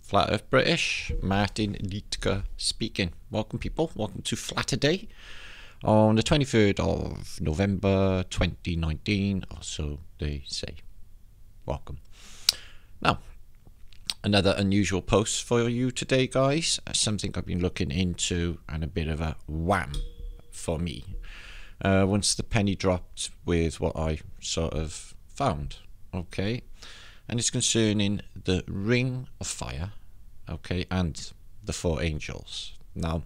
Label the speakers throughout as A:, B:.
A: Flat Earth British, Martin Liedtke speaking. Welcome people, welcome to Flatter on the 23rd of November 2019, or so they say. Welcome. Now, another unusual post for you today, guys. Something I've been looking into and a bit of a wham for me. Once the penny dropped with what I sort of found, okay? And it's concerning the Ring of Fire, okay, and the Four Angels. Now,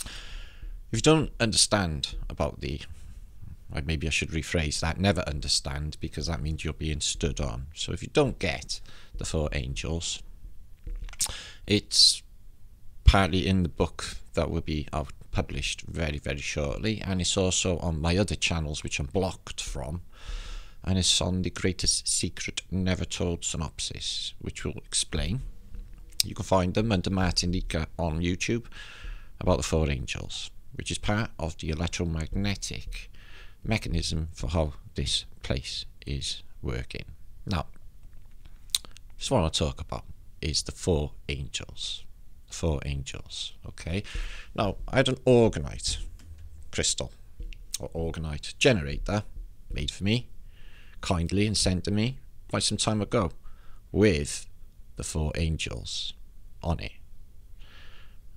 A: if you don't understand about maybe I should rephrase that, never understand, because that means you're being stood on. So if you don't get the Four Angels, it's partly in the book that will be out published very, very shortly, and it's also on my other channels which I'm blocked from, and it's on the Greatest Secret Never Told synopsis, which will explain. You can find them under Martin Liedtke on YouTube, about the Four Angels, which is part of the electromagnetic mechanism for how this place is working. Now, just what I want to talk about is the Four Angels. The Four Angels, okay? Now, I had an Orgonite crystal, or Orgonite generator, made for me, kindly and sent to me quite some time ago, with the Four Angels on it.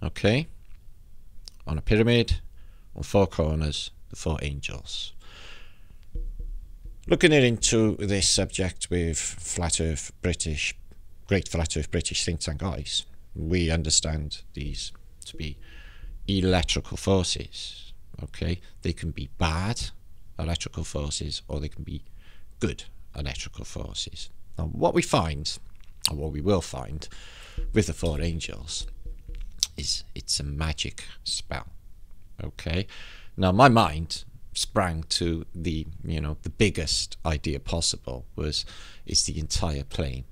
A: Okay? On a pyramid, on four corners, the Four Angels. Looking into this subject with Flat Earth British, Great Flat Earth British think tank guys, we understand these to be electrical forces. Okay? They can be bad electrical forces, or they can be good electrical forces. Now, what we find, or what we will find, with the Four Angels is it's a magic spell. Okay, now my mind sprang to the biggest idea possible is the entire plane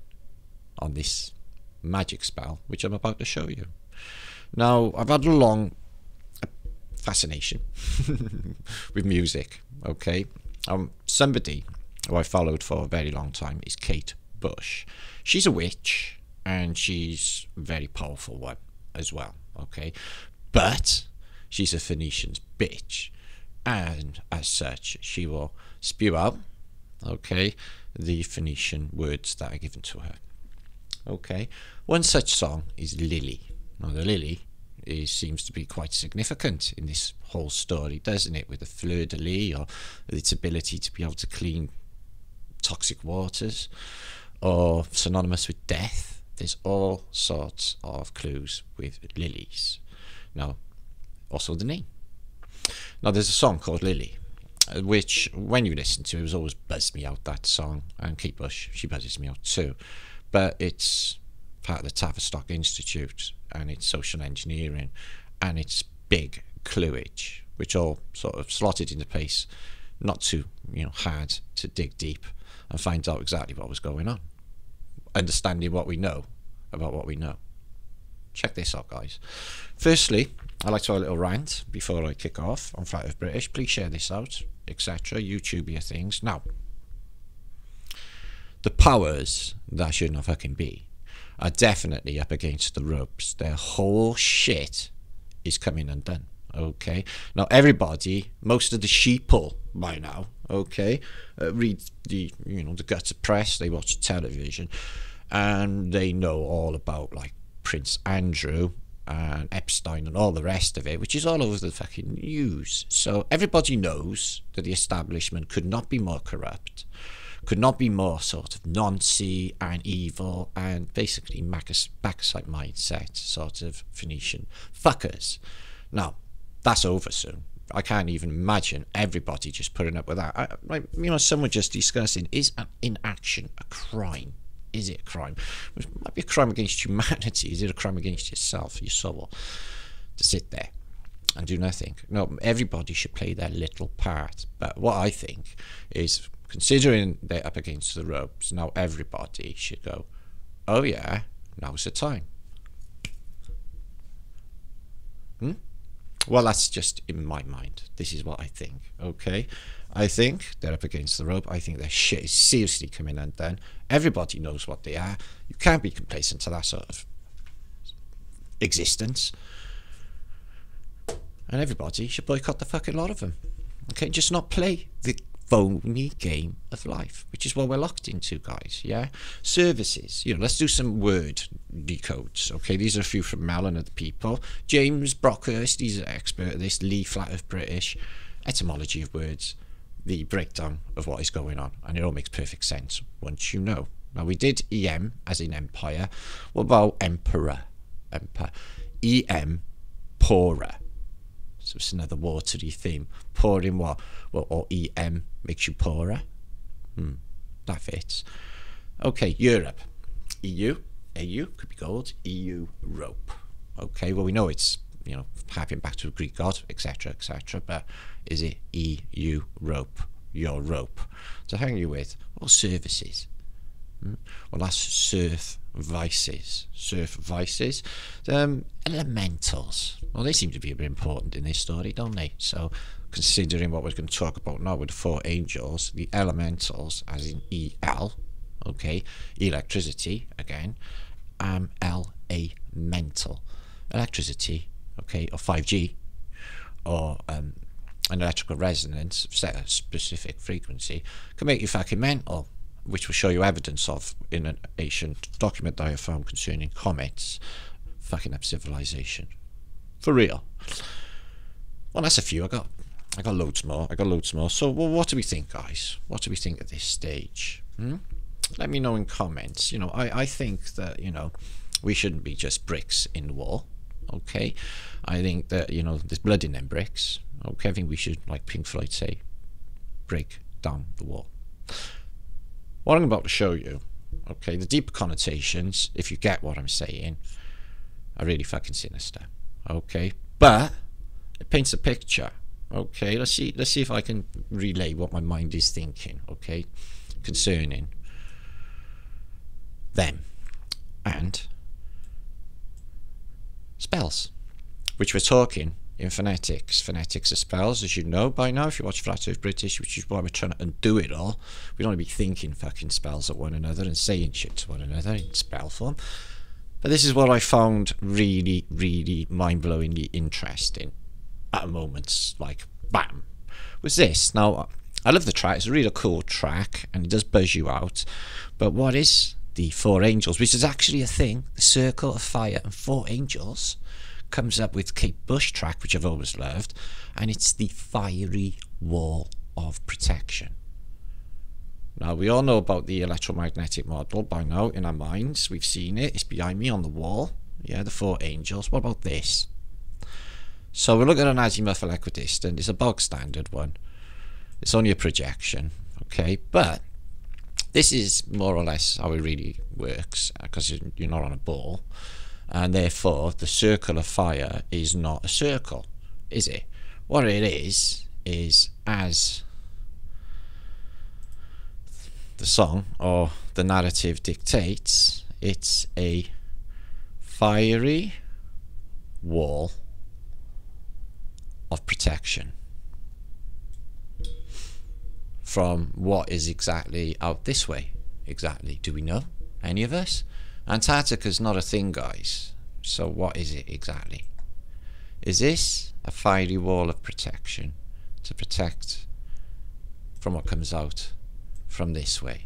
A: on this magic spell, which I'm about to show you. Now, I've had a long fascination with music. Okay, somebody who I followed for a very long time is Kate Bush. She's a witch, and she's a very powerful one as well, okay? But she's a Phoenician's bitch, and as such, she will spew out, okay, the Phoenician words that are given to her. Okay, one such song is Lily. Now, the Lily seems to be quite significant in this whole story, doesn't it? With the fleur-de-lis, or its ability to be able to clean toxic waters, or synonymous with death. There's all sorts of clues with lilies. Now, also the name. Now, there's a song called Lily, which when you listen to it, was always buzzed me out, that song. And Kate Bush, she buzzes me out too. But it's part of the Tavistock Institute, and it's social engineering, and it's big clueage, which all sort of slotted into place, not too hard to dig deep and find out exactly what was going on. Understanding what we know about what we know. Check this out, guys. Firstly, I'd like to have a little rant before I kick off on Flat Earth British. Please share this out, etc. YouTube your things. Now, the powers that shouldn't fucking be are definitely up against the ropes. Their whole shit is coming undone. Okay, now everybody, most of the sheeple by now, okay, read the the gutter press, they watch television, and they know all about like Prince Andrew and Epstein and all the rest of it, which is all over the fucking news. So everybody knows that the establishment could not be more corrupt, could not be more sort of noncy and evil, and basically backside mindset sort of Phoenician fuckers. Now, that's over soon. I can't even imagine everybody just putting up with that. Someone just discussing, is inaction a crime? Is it a crime? It might be a crime against humanity. Is it a crime against yourself, your soul, to sit there and do nothing? No, everybody should play their little part. But what I think is, considering they're up against the ropes, now everybody should go, oh yeah, now's the time. Well, that's just in my mind. This is what I think, okay? I think they're up against the rope. I think their shit is seriously coming undone. Everybody knows what they are. You can't be complacent to that sort of existence. And everybody should boycott the fucking lot of them. Okay, just not play the phony game of life, which is what we're locked into, guys. Yeah, services. Let's do some word decodes. Okay, these are a few from Mel and other people. James Brockhurst, he's an expert at this. Lee Flat Earth British, etymology of words, the breakdown of what is going on, and it all makes perfect sense once you know. Now we did EM as in empire. What about emperor? EM, poorer. So it's another watery theme. Pouring what? Well, or EM makes you poorer. That fits. Okay, Europe. EU, AU, could be gold. EU, rope. Okay, well, we know it's, harping back to a Greek god, etc., etc. But is it EU, rope? Your rope. To hang you with, well, services. Well, that's surf vices. Elementals. Well, they seem to be a bit important in this story, don't they? So, considering what we're going to talk about now with the 4 angels, the elementals, as in EL, okay, electricity, again, LA, mental. Electricity, okay, or 5G, or an electrical resonance set at a specific frequency, can make you fucking mental, which will show you evidence of in an ancient document that I have found concerning comets fucking up civilization. For real. Well, that's a few. I got loads more. So, well, what do we think, guys? What do we think at this stage? Let me know in comments. I think that, we shouldn't be just bricks in the wall. Okay? I think that, there's blood in them bricks. Okay? I think we should, like Pink Floyd say, break down the wall. What I'm about to show you, okay, the deeper connotations, if you get what I'm saying, are really fucking sinister, okay? But it paints a picture, okay? Let's see if I can relay what my mind is thinking, okay, concerning them and spells, which we're talking in phonetics. Phonetics are spells, as you know by now, if you watch Flat Earth British, which is why we're trying to undo it all. We don't want to be thinking fucking spells at one another and saying shit to one another in spell form. But this is what I found really, really mind-blowingly interesting at a moment, like, bam, was this. Now, I love the track. It's a really cool track, and it does buzz you out. But what is the 4 angels, which is actually a thing, the circle of fire and 4 angels, comes up with Kate Bush track, which I've always loved, and it's the fiery wall of protection. Now, we all know about the electromagnetic model by now in our minds. We've seen it. It's behind me on the wall. Yeah, the 4 angels. What about this? So we're looking at an azimuthal equidistant. It's a bog standard one. It's only a projection, okay? But this is more or less how it really works, because you're not on a ball. And therefore, the circle of fire is not a circle, is it? What it is as the song or the narrative dictates, it's a fiery wall of protection from what is exactly out this way. Exactly. Do we know? Any of us? Antarctica's not a thing, guys. So what is it exactly? Is this a fiery wall of protection to protect from what comes out from this way?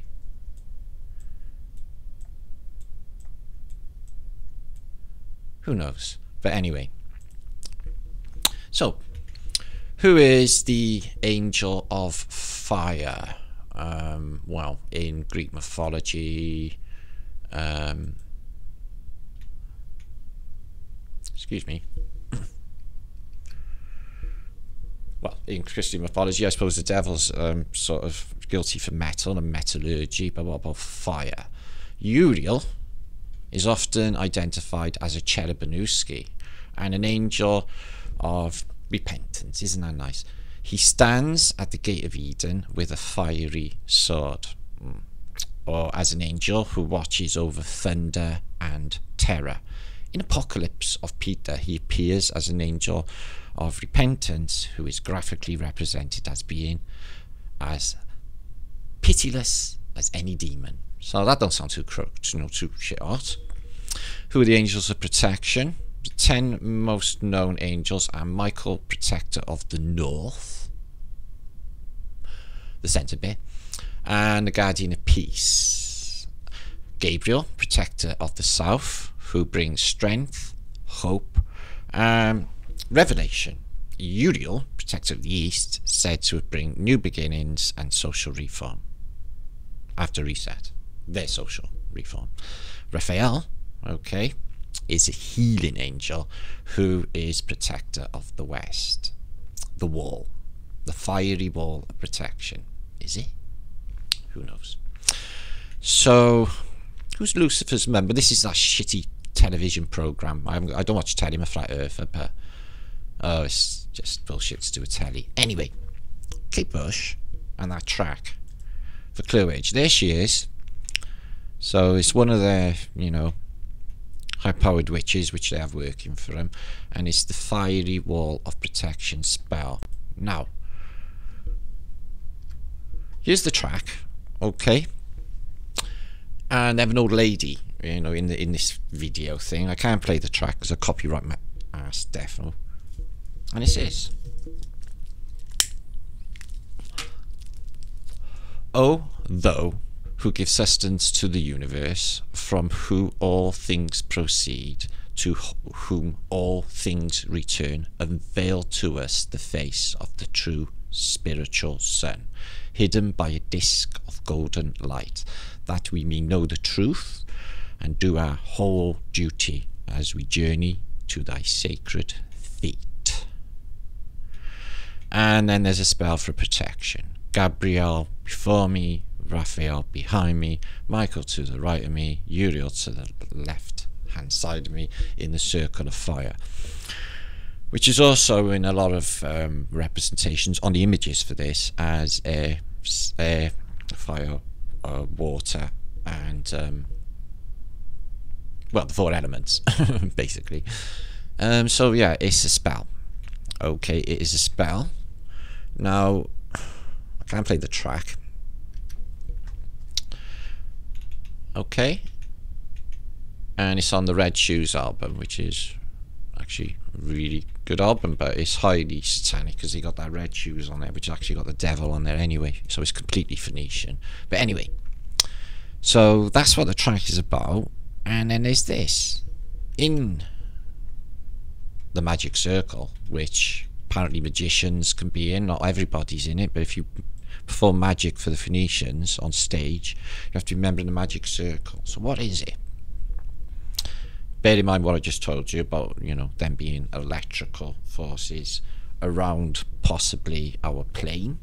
A: Who knows? But anyway. So, who is the angel of fire? Well, in Greek mythology, excuse me. Well, in Christian mythology, I suppose the devil's sort of guilty for metal and metallurgy, but what about fire? Uriel is often identified as a Cherepanewski and an angel of repentance. Isn't that nice? He stands at the gate of Eden with a fiery sword, or as an angel who watches over thunder and terror. In Apocalypse of Peter, he appears as an angel of repentance who is graphically represented as being as pitiless as any demon. So that don't sound too shit hot. Who are the angels of protection? The 10 most known angels are Michael, protector of the north, the centre bit, and the guardian of peace. Gabriel, protector of the south, who brings strength, hope, revelation. Uriel, protector of the east, said to bring new beginnings and social reform. After reset, their social reform. Raphael, okay, is a healing angel who is protector of the west. The wall, the fiery wall of protection. Is he? Who knows? So, who's Lucifer's member? This is that shitty television program. I don't watch telly. I'm a flat earther, but oh, it's just bullshit to do with telly. Anyway, Kate Bush and that track for Clue Age. There she is. So it's one of their, you know, high-powered witches which they have working for them, and it's the fiery wall of protection spell. Now, here's the track, okay, and they have an old lady, you know, in this video thing. I can't play the track because I copyright my ass, definitely. And it says, "Oh, thou who give sustenance to the universe, from whom all things proceed, to whom all things return, unveil to us the face of the true spiritual sun, hidden by a disk of golden light, that we may know the truth and do our whole duty as we journey to thy sacred feet." And then there's a spell for protection. Gabriel before me, Raphael behind me, Michael to the right of me, Uriel to the left hand side of me in the circle of fire, which is also in a lot of representations on the images for this as air, fire, water, and well, the 4 elements basically. So yeah, it's a spell. Okay, it is a spell. Now I can't play the track. Okay, and it's on the Red Shoes album, which is actually a really good album, but it's highly satanic because they got that Red Shoes on there, which actually got the devil on there anyway, so it's completely Phoenician. But anyway, so that's what the track is about. And then there's this in the magic circle, which apparently magicians can be in. Not everybody's in it, but if you perform magic for the Phoenicians on stage, you have to remember the magic circle. So what is it? Bear in mind what I just told you about, you know, them being electrical forces around possibly our plane.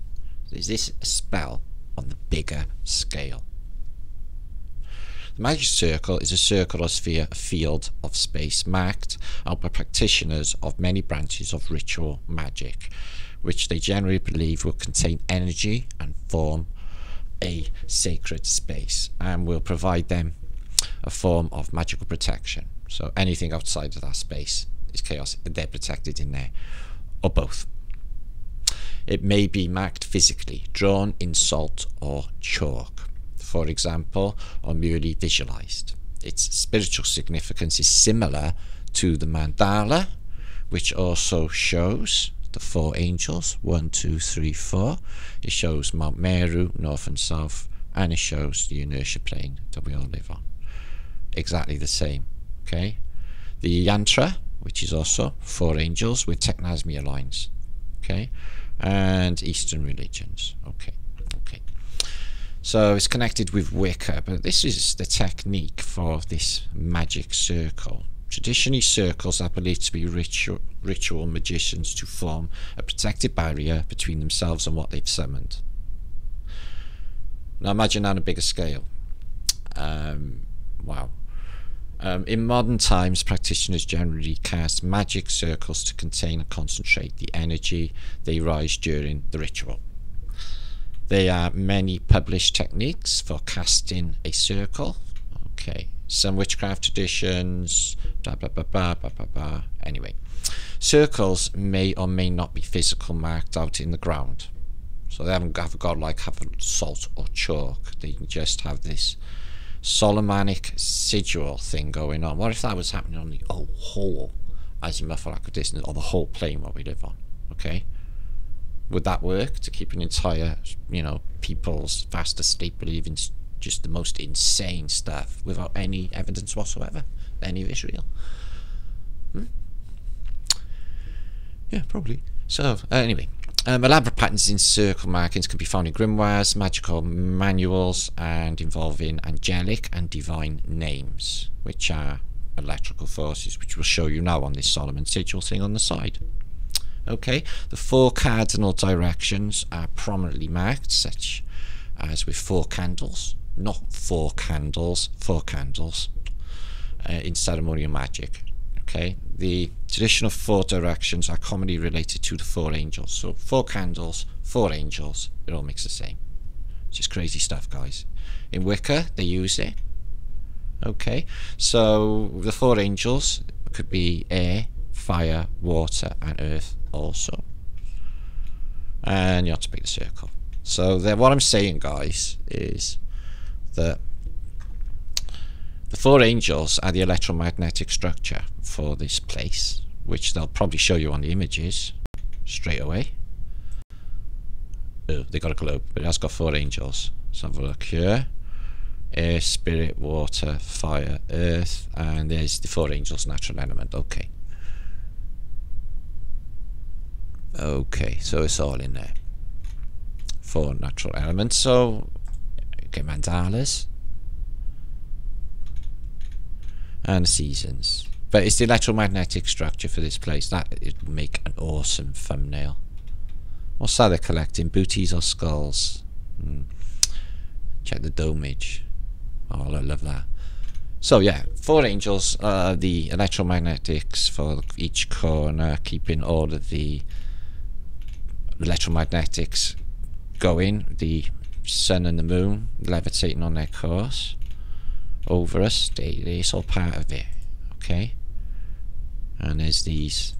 A: Is this a spell on the bigger scale? The magic circle is a circle or sphere, a field of space marked out by practitioners of many branches of ritual magic, which they generally believe will contain energy and form a sacred space, and will provide them a form of magical protection. So anything outside of that space is chaos, they're protected in there, or both. It may be marked physically, drawn in salt or chalk, for example, or merely visualized. Its spiritual significance is similar to the mandala, which also shows the 4 angels, 1, 2, 3, 4. It shows Mount Meru, north and south, and it shows the inertia plane that we all live on. Exactly the same. Okay, the yantra, which is also 4 angels with Technasmia lines. Okay, and Eastern religions. Okay. So it's connected with Wicca, but this is the technique for this magic circle. Traditionally, circles are believed to be ritual magicians to form a protective barrier between themselves and what they've summoned. Now imagine on a bigger scale. Wow. In modern times, practitioners generally cast magic circles to contain and concentrate the energy they rise during the ritual. There are many published techniques for casting a circle. Okay, some witchcraft traditions, blah, blah, blah, blah, blah, blah, blah. Anyway, circles may or may not be physical, marked out in the ground. So they haven't got like salt or chalk. They can just have this Solomonic sigil thing going on. What if that was happening on the whole azimuth or equidistant, or the whole plane what we live on. Okay, would that work to keep an entire, you know, people's fast asleep believing just the most insane stuff without any evidence whatsoever any of it's real? Yeah, probably. So anyway, elaborate patterns in circle markings can be found in grimoires, magical manuals, and involving angelic and divine names, which are electrical forces, which we'll show you now on this Solomon sigil thing on the side. Okay, the 4 cardinal directions are prominently marked, such as with 4 candles, not 4 candles, 4 candles, in ceremonial magic. Okay, the traditional 4 directions are commonly related to the 4 angels. So 4 candles, 4 angels, it all makes the same. It's just crazy stuff, guys. In Wicca, they use it. Okay, so the 4 angels could be air, fire, water, and earth also. And you have to pick the circle. So what I'm saying, guys, is that the 4 angels are the electromagnetic structure for this place, which they'll probably show you on the images straight away. Oh, they got a globe, but it has got 4 angels. Let's have a look here. Air, spirit, water, fire, earth, and there's the 4 angels natural element. Okay. Okay, so it's all in there. 4 natural elements. So, okay, mandalas. And seasons. But it's the electromagnetic structure for this place. That would make an awesome thumbnail. What's that they're collecting? Booties or skulls? Check the domage. Oh, I love that. So yeah, 4 angels, the electromagnetics for each corner, keeping all of the electromagnetics going. The sun and the moon levitating on their course over us. It's all part of it. Okay, and there's these.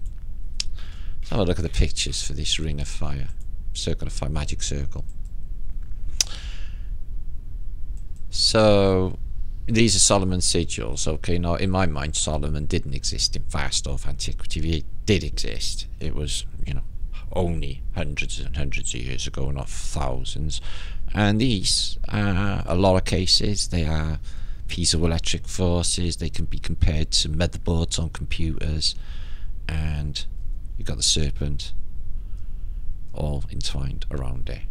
A: Let's have a look at the pictures for this ring of fire, circle of fire, magic circle. So these are Solomon sigils. Okay, now in my mind Solomon didn't exist in far off antiquity. It did exist. It was, you know, only hundreds and hundreds of years ago, not thousands. And these are, a lot of cases, they are piezoelectric forces. They can be compared to motherboards on computers, and you've got the serpent all entwined around there.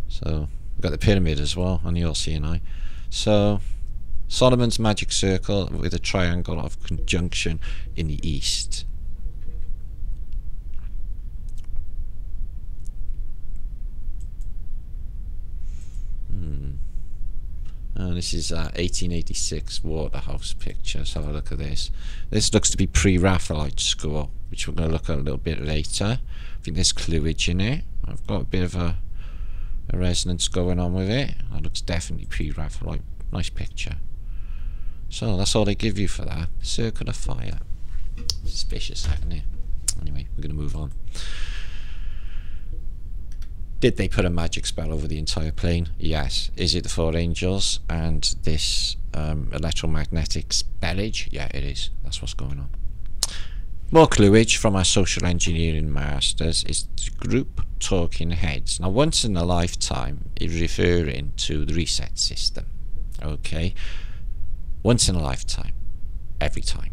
A: So we've got the pyramid as well on the Oceani. So Solomon's magic circle with a triangle of conjunction in the east. This is 1886 Waterhouse picture. Let's have a look at this. This looks to be pre-Raphaelite school, which we're going to look at a little bit later. I think there's cluage in it. I've got a bit of a resonance going on with it. That looks definitely pre-Raphaelite. Nice picture. So that's all they give you for that. Circle of fire. Suspicious, isn't it? Anyway, we're going to move on. Did they put a magic spell over the entire plane? Yes. Is it the 4 angels and this electromagnetic spellage? Yeah, it is. That's what's going on. More cluage from our social engineering masters is group talking heads. Now, once in a lifetime is referring to the reset system. Okay? Once in a lifetime. Every time.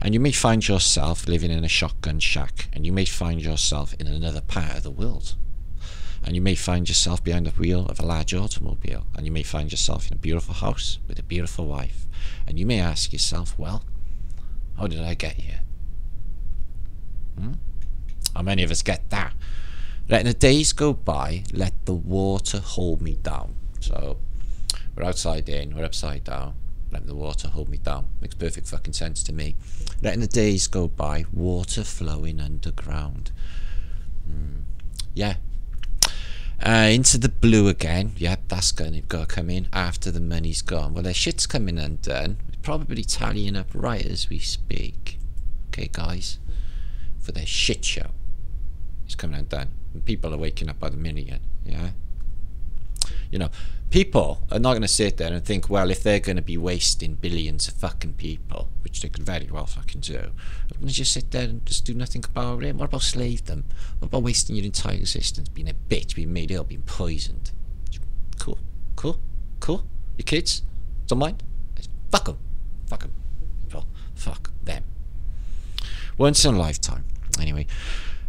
A: And you may find yourself living in a shotgun shack, and you may find yourself in another part of the world, and you may find yourself behind the wheel of a large automobile, and you may find yourself in a beautiful house with a beautiful wife, and you may ask yourself, well, how did I get here? How many of us get that? Letting the days go by, let the water hold me down. So we're outside in, we're upside down. Letting the water hold me down. Makes perfect fucking sense to me. Letting the days go by, water flowing underground. Yeah. Into the blue again. Yep, that's gonna come in after the money's gone. Well, their shit's coming undone. It's probably tallying up right as we speak. Okay, guys? For their shit show. It's coming undone. And people are waking up by the million. Yeah? You know, people are not going to sit there and think, well, if they're going to be wasting billions of fucking people, which they could very well fucking do, they're going to just sit there and just do nothing about it. What about slave them? What about wasting your entire existence, being a bitch, being made ill, being poisoned? Cool, cool, cool. Your kids? Don't mind? Fuck them. Fuck them. Well, fuck them. Once in a lifetime. Anyway.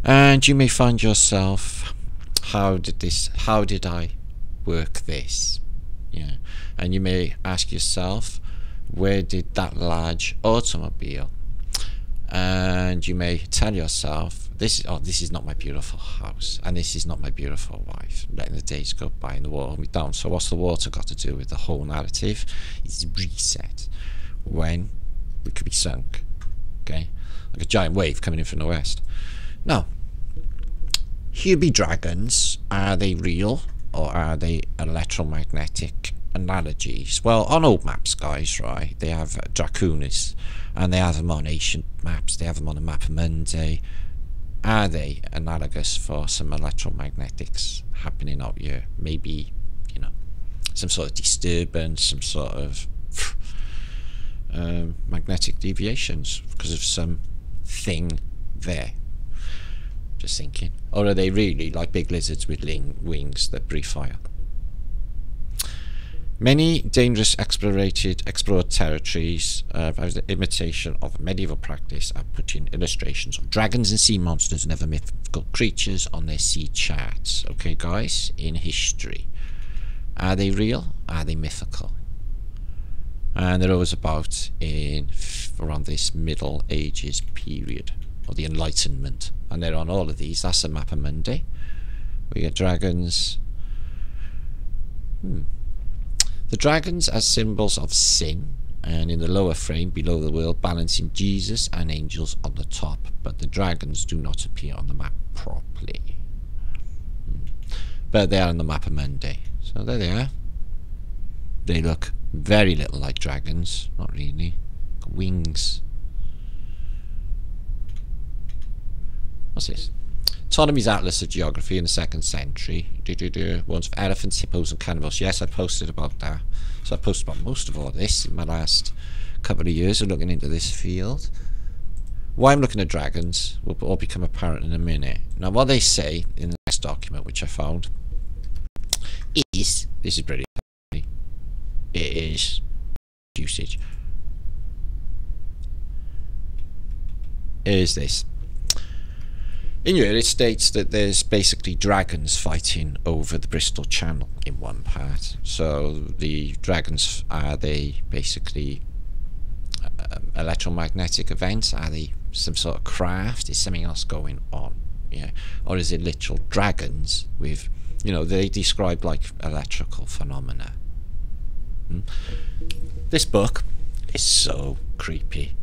A: And you may find yourself, how did I work this? Yeah. And you may ask yourself, where did that large automobile? And you may tell yourself, this is not my beautiful house, and this is not my beautiful wife. Letting the days go by and the water will be down. So what's the water got to do with the whole narrative? It's reset when we could be sunk. Okay? Like a giant wave coming in from the west. Now, here be dragons. Are they real, or are they electromagnetic analogies? Well, on old maps, guys, right, they have Dracunis, and they have them on ancient maps. They have them on the Mappamundi. Are they analogous for some electromagnetics happening out here? Maybe, you know, some sort of disturbance, some sort of magnetic deviations because of some thing there. Just thinking. Or are they really like big lizards with wings that breathe fire? Many dangerous explored territories as an imitation of medieval practice are putting illustrations of dragons and sea monsters and other mythical creatures on their sea charts. Okay, guys, in history. Are they real? Are they mythical? And they're always about in around this Middle Ages period, or the Enlightenment. And they're on all of these. That's a Mappamundi. We get dragons. The dragons are symbols of sin, and in the lower frame below the world, balancing Jesus and angels on the top. But the dragons do not appear on the map properly. But they are on the Mappamundi. So there they are. They look very little like dragons. Not really. Wings. What's this? Ptolemy's Atlas of Geography in the 2nd century. Ones of elephants, hippos and cannibals. Yes, I posted about that. So I posted about most of all this in my last couple of years of looking into this field. Why I'm looking at dragons will all become apparent in a minute. Now what they say in the next document, which I found, is, this is brilliant, it is usage, is this. In here it states that there's basically dragons fighting over the Bristol Channel in one part. So the dragons, are they basically electromagnetic events? Are they some sort of craft? Is something else going on? Yeah, or is it literal dragons with, you know, they describe like electrical phenomena? This book is so creepy.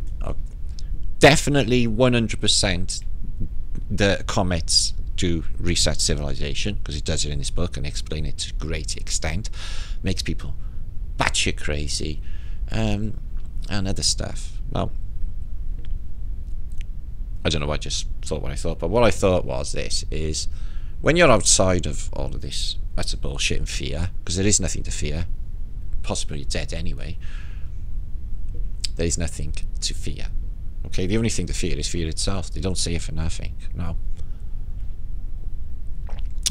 A: Definitely 100% the comets do reset civilization, because it does it in this book and explain it to a great extent. Makes people batshit crazy, and other stuff. Now, I don't know, I just thought what I thought, but what I thought was this, is when you're outside of all of this utter bullshit and fear, because there is nothing to fear, possibly you're dead anyway, there is nothing to fear. Okay, the only thing to fear is fear itself. They don't say it for nothing. Now,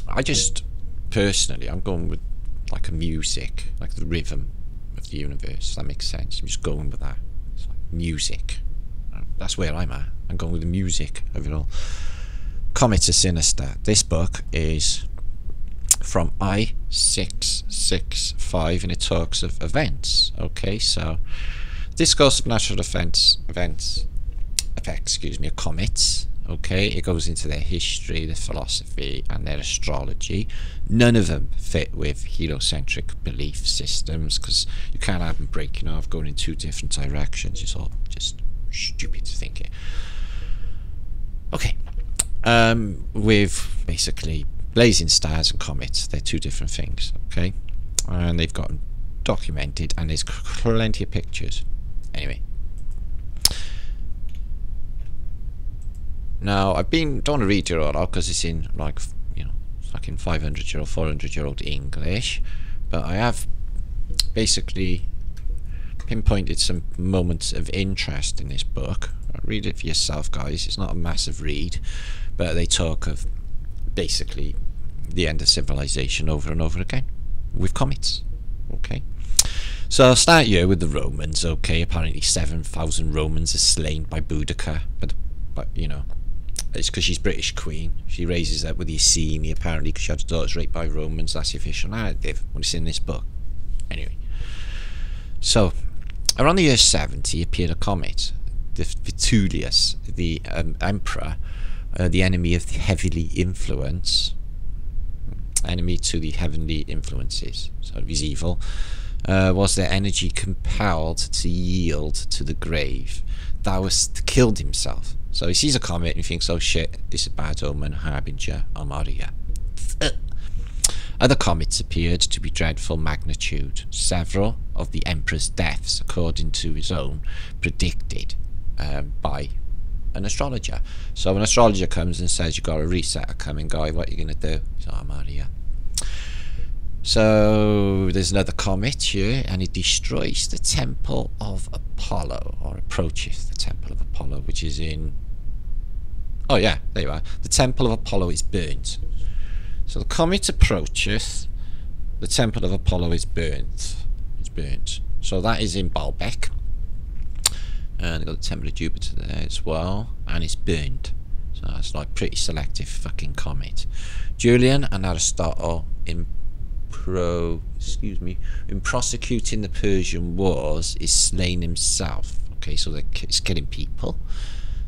A: I just, personally, I'm going with like a music, like the rhythm of the universe. That makes sense. I'm just going with that. It's like music. That's where I'm at. I'm going with the music of it all. Comets are sinister. This book is from I665, and it talks of events. Okay, so discourse of natural events, excuse me, of comets. Okay, it goes into their history, their philosophy, and their astrology. None of them fit with heliocentric belief systems, because you can't have them breaking off, going in two different directions. It's all just stupid to think it. Okay, with basically blazing stars and comets, they're two different things. Okay, and they've got documented, and there's plenty of pictures. Anyway. Now, don't want to read it all out because it's in, like, you know, fucking 500-year-old, 400-year-old English, but I have basically pinpointed some moments of interest in this book. Read it for yourself, guys. It's not a massive read, but they talk of basically the end of civilization over and over again with comets. Okay, so I'll start here with the Romans. Okay, apparently 7,000 Romans are slain by Boudica, but you know, it's because she's British queen. She raises up with the Iceni apparently because she had daughters raped by Romans. That's the official narrative when it's in this book. Anyway, so around the year 70 appeared a comet, the Vitellius, the emperor, the enemy of the heavenly influence, enemy to the heavenly influences, so he's evil, was their energy compelled to yield to the grave. Thouast killed himself. So he sees a comet and he thinks, oh shit, this is a bad omen, harbinger, Amaria. Other comets appeared to be dreadful magnitude. Several of the emperor's deaths, according to his own, predicted by an astrologer. So an astrologer comes and says, you've got a resetter coming, guy, what are you going to do? He's like, Amaria. So there's another comet here, and it destroys the temple of Apollo, or approaches the temple of Apollo, which is in... Oh yeah, there you are. The temple of Apollo is burnt. So the comet approaches, the temple of Apollo is burnt. It's burnt. So that is in Baalbek. And they've got the temple of Jupiter there as well, and it's burnt. So it's like pretty selective fucking comet. Julian and Aristotle in prosecuting the Persian wars is slain himself. Okay, so it's killing people.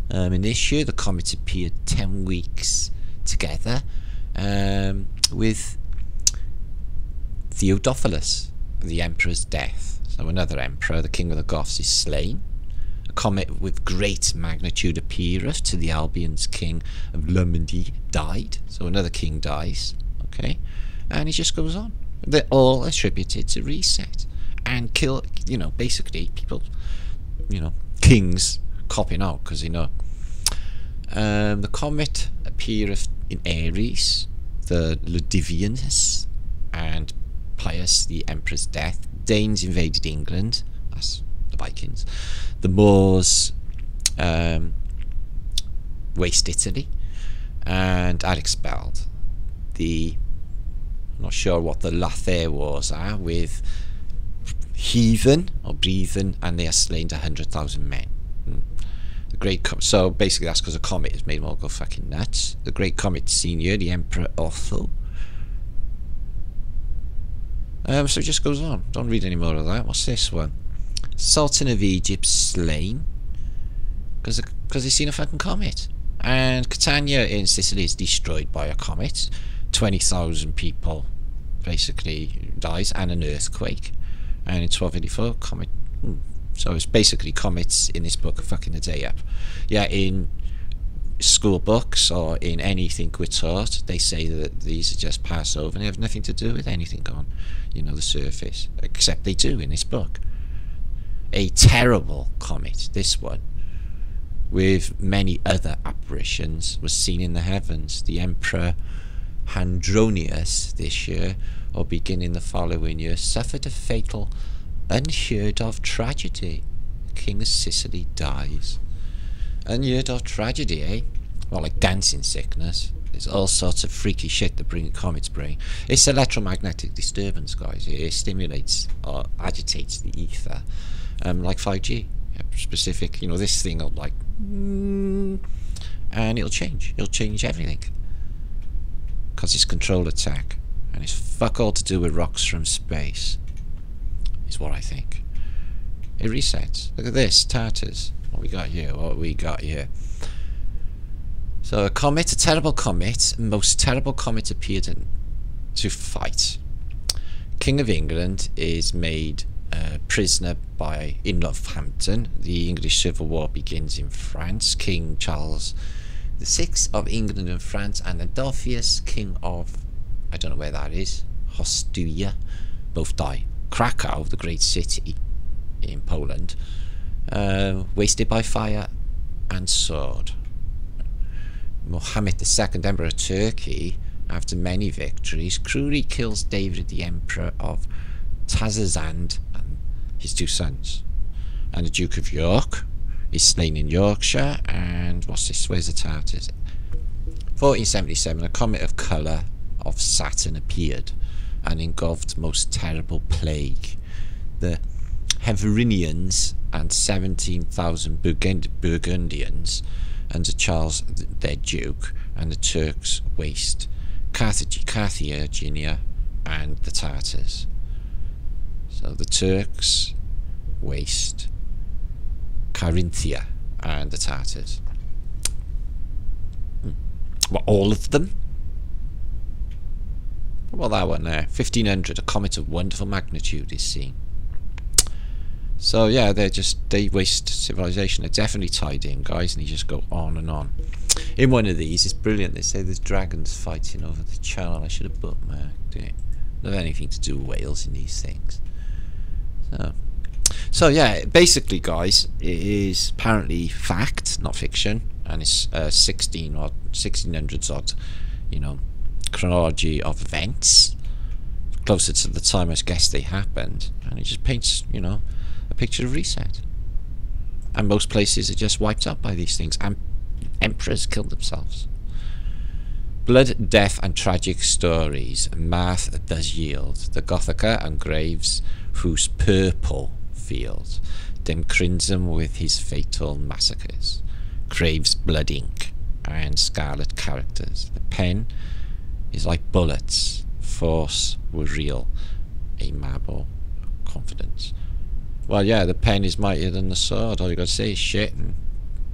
A: In this year, the comet appeared 10 weeks together with Theodophilus, the emperor's death. So another emperor, the king of the Goths, is slain. A comet with great magnitude appeareth to the Albion's king of Lombardy died. So another king dies. Okay, and it just goes on. They're all attributed to reset and kill, you know, basically people, you know, kings copping out because they know. The comet appeareth in Aries, the Ludivians, and Pius, the emperor's death. Danes invaded England, that's the Vikings. The Moors waste Italy and are expelled. I'm not sure what the Lothair wars are, with heathen or breathen, and they are slain to 100,000 men. The Great so basically that's because a comet has made them all go fucking nuts. The Great Comet Senior, the Emperor Otho. So it just goes on. Don't read any more of that. What's this one? Sultan of Egypt slain because he's seen a fucking comet. And Catania in Sicily is destroyed by a comet. 20,000 people basically dies, and an earthquake. And in 1284, comet. So it's basically comets in this book are fucking the day up. Yeah, in school books or in anything we're taught, they say that these are just pass over and they have nothing to do with anything on, you know, the surface. Except they do in this book. A terrible comet, this one, with many other apparitions, was seen in the heavens. The Emperor Hadrianus this year, or beginning the following year, suffered a fatal, unheard of tragedy. The King of Sicily dies. Unheard of tragedy, eh? Well, like dancing sickness. There's all sorts of freaky shit that comets bring. It's electromagnetic disturbance, guys. It stimulates or agitates the ether, like 5G. Specific, you know, this thing will like, and it'll change. It'll change everything. Because it's control attack, and it's fuck all to do with rocks from space. Is what I think. It resets. Look at this, Tartars. What we got here? What we got here? So a comet, a terrible comet, most terrible comet appeared to fight. King of England is made prisoner in Northampton. The English Civil War begins in France. King Charles VI of England and France, and Adolphus, King of, I don't know where that is, Hostia, both die. Krakow, the great city in Poland, wasted by fire and sword. Mohammed II, Emperor of Turkey, after many victories, cruelly kills David the Emperor of Tazazand and his 2 sons. And the Duke of York is slain in Yorkshire. And what's this? Where's the Tartars? 1477, a comet of colour of Saturn appeared and engulfed most terrible plague. The Heverinians and 17,000 Burgundians under Charles their Duke, and the Turks waste Carthagena and the Tartars. So the Turks waste Carinthia and the Tartars. What, all of them? Well, that one there. 1500, a comet of wonderful magnitude is seen. So yeah, they waste civilization. They're definitely tied in, guys, and they just go on and on. In one of these, it's brilliant. They say there's dragons fighting over the channel. I should have bookmarked it. Don't have anything to do with whales in these things. So yeah, basically, guys, it is apparently fact, not fiction, and it's 1600s odd, you know, chronology of events closer to the time I guess they happened, and it just paints, you know, a picture of reset. And most places are just wiped out by these things, and emperors killed themselves. Blood, death, and tragic stories Math does yield. The Gothica and Graves, whose purple field, then crimson with his fatal massacres. Graves' blood ink and scarlet characters. The pen is like bullets. Force were real. A marble confidence. Well, yeah, the pen is mightier than the sword. All you gotta say is shit, and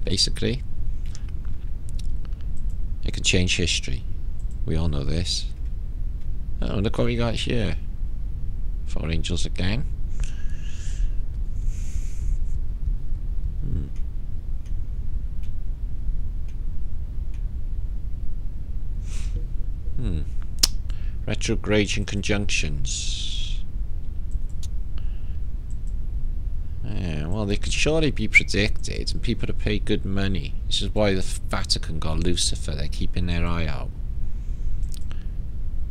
A: basically it can change history. We all know this. Oh, look what we got here. 4 angels again. Retrograding conjunctions. Yeah, well, they could surely be predicted, and people have paid good money. This is why the Vatican got Lucifer. They're keeping their eye out.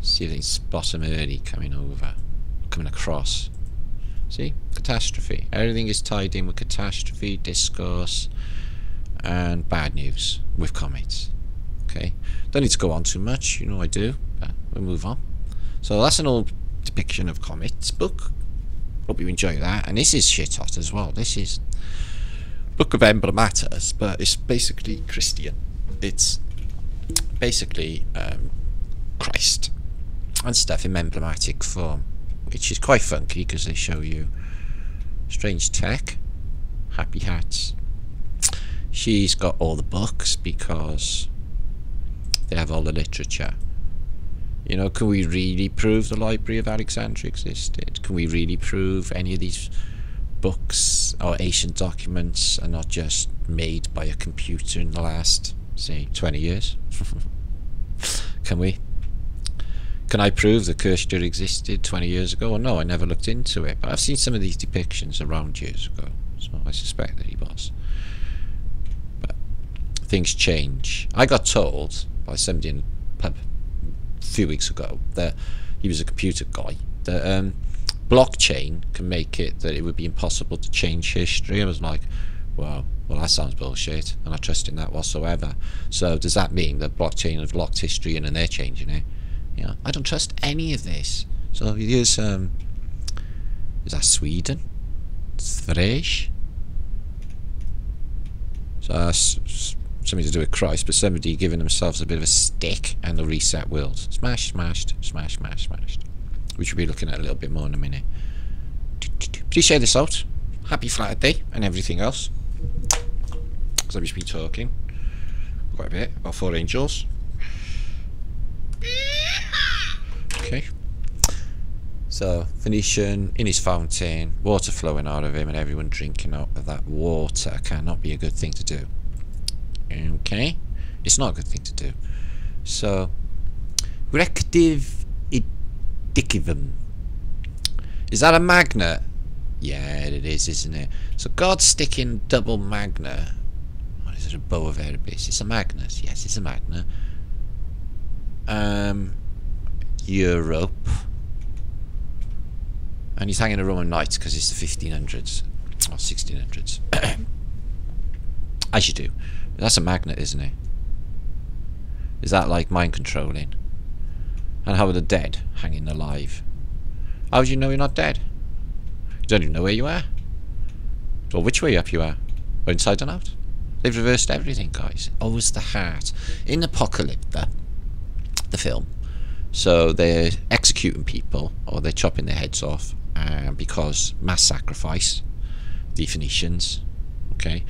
A: See if they can spot them early coming across. See? Catastrophe. Everything is tied in with catastrophe, discourse, and bad news with comets. Okay? Don't need to go on too much, you know I do, but we'll move on. So that's an old depiction of comets book. Hope you enjoy that. And this is shit hot as well. This is Book of Emblematas, but it's basically Christian. It's basically Christ and stuff in emblematic form, which is quite funky because they show you strange tech, happy hats. She's got all the books because they have all the literature. You know, can we really prove the Library of Alexandria existed? Can we really prove any of these books or ancient documents are not just made by a computer in the last, say, 20 years? Can we? Can I prove that Kirchner existed 20 years ago? Well, no, I never looked into it, but I've seen some of these depictions around years ago, so I suspect that he was. But things change. I got told by somebody in the pub a few weeks ago that he was a computer guy, that blockchain can make it that it would be impossible to change history. I was like, well, that sounds bullshit. I'm not trusting that whatsoever. So does that mean that blockchain have locked history in and they're changing it? You know, I don't trust any of this. So here's is that Sweden? Sveriges. So that's something to do with Christ, but somebody giving themselves a bit of a stick and the reset world. Smash, smashed, smash, smash, smashed. Which we'll be looking at a little bit more in a minute. Please share this out. Happy Flat Day and everything else. Because I've just been talking quite a bit about 4 angels. Okay. So, Phoenician in his fountain, water flowing out of him, and everyone drinking out of that water cannot be a good thing to do. Okay? It's not a good thing to do. So, rective idicivum. Is that a magnet? Yeah, it is, isn't it? So, God's sticking double magnet. What is it, a bow of Erebus? It's a magnet. Yes, it's a magnet. Europe. And he's hanging a Roman knight because it's the 1500s or 1600s. As you do. That's a magnet, isn't it? Is that like mind controlling? And how are the dead hanging alive? How do you know you're not dead? You don't even know where you are. Or which way up you are. Or inside and out. They've reversed everything, guys. Always the heart. In Apocalypta, the film, so they're executing people, or they're chopping their heads off, because mass sacrifice, the Phoenicians, okay?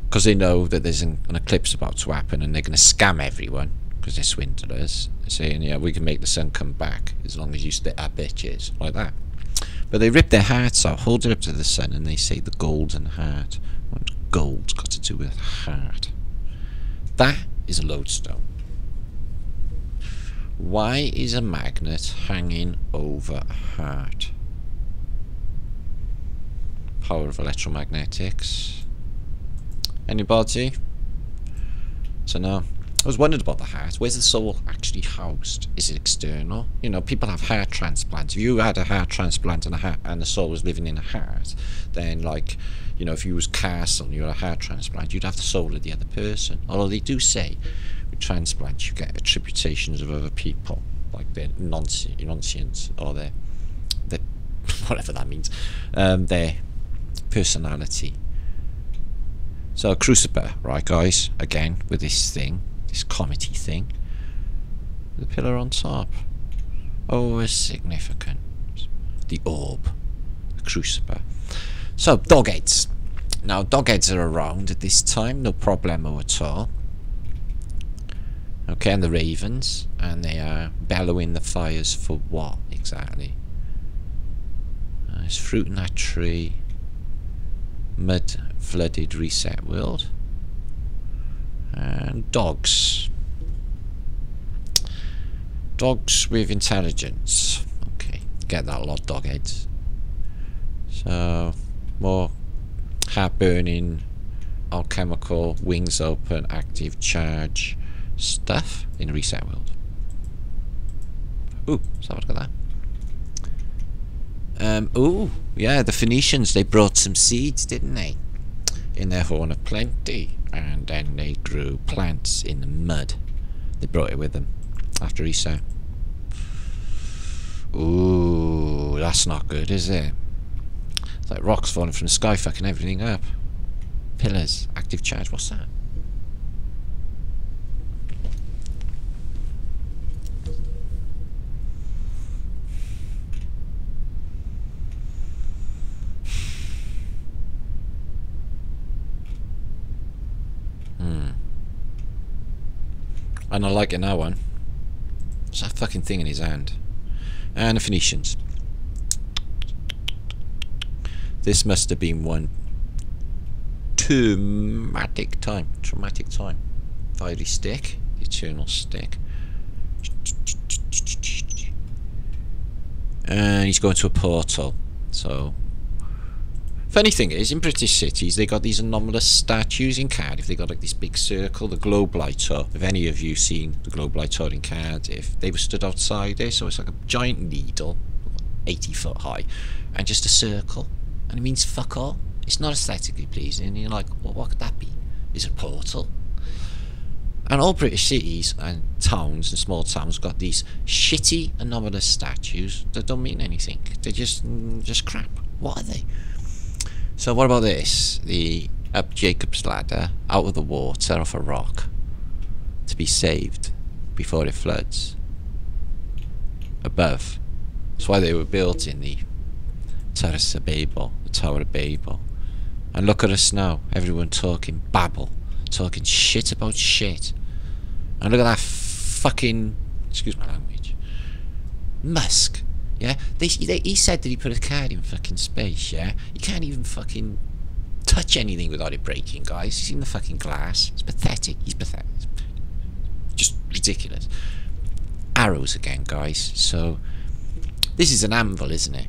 A: Because they know that there's an eclipse about to happen, and they're going to scam everyone, because they're swindlers, saying, yeah, we can make the sun come back, as long as you split our bitches, like that. But they rip their hearts out, hold it up to the sun, and they say the golden heart. What gold's got to do with heart? That is a lodestone. Why is a magnet hanging over a heart? Power of electromagnetics. Anybody? So no. I was wondering about the heart. Where's the soul actually housed? Is it external? You know, people have heart transplants. If you had a heart transplant and the soul was living in a heart, then, like, you know, if you was Castle and you had a heart transplant, you'd have the soul of the other person. Although they do say with transplants you get attributations of other people, like their nonsense or their whatever that means, their personality. So Cruciper, right, guys? Again with this thing. This comedy thing. The pillar on top. Always significant. The orb. The crucifer. So, dog heads. Now, dog heads are around at this time. No problemo at all. Okay, and the ravens. And they are bellowing the fires for what, exactly? There's fruit in that tree. Mud-flooded reset world. And dogs. Dogs with intelligence. Okay, get that a lot, dog heads. So, more heart-burning, alchemical, wings open, active charge stuff in Reset World. Ooh, let's have a look at that. Ooh, yeah, the Phoenicians, they brought some seeds, didn't they? In their Horn of Plenty. And then they grew plants in the mud. They brought it with them after reset. Ooh, that's not good, is it? It's like rocks falling from the sky, fucking everything up. Pillars, active charge, what's that? And I like it now one. What's that fucking thing in his hand? And the Phoenicians. This must have been one traumatic time. Fiery stick. Eternal stick. And he's going to a portal. So, funny thing is, in British cities, they got these anomalous statues in Cardiff. They got like this big circle, the Globe Lighter. If any of you seen the Globe Lighter in Cardiff, they were stood outside there, so it's like a giant needle, 80 foot high, and just a circle. And it means fuck all. It's not aesthetically pleasing. And you're like, well, what could that be? It's a portal. And all British cities and towns and small towns got these shitty anomalous statues that don't mean anything. They're just crap. What are they? So what about this? The up Jacob's ladder, out of the water, off a rock, to be saved before it floods. Above. That's why they were built in the Terrace of Babel, the Tower of Babel. And look at us now, everyone talking babble, talking shit about shit. And look at that fucking, excuse my language, Musk. Yeah, he said that he put a card in fucking space, yeah? You can't even fucking touch anything without it breaking, guys. You seen the fucking glass? It's pathetic. He's pathetic. Just ridiculous. Arrows again, guys. So, this is an anvil, isn't it?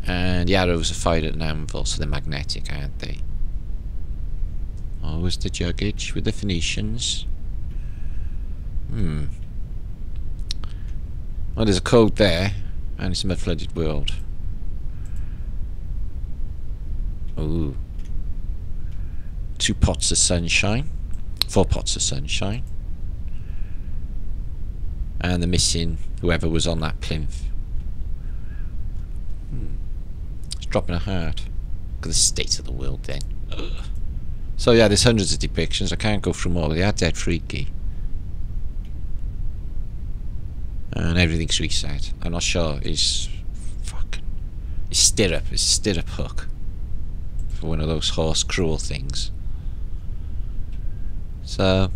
A: And the arrows are fired at an anvil, so they're magnetic, aren't they? Always the juggage with the Phoenicians. Well, there's a code there, and it's a mud-flooded world. Ooh. 2 pots of sunshine. 4 pots of sunshine. And the missing whoever was on that plinth. It's dropping a heart. Look at the state of the world then. Ugh. So yeah, there's hundreds of depictions. I can't go through them all. They are dead freaky. And everything's reset. I'm not sure. It's stirrup. It's stirrup hook. For one of those horse cruel things. So,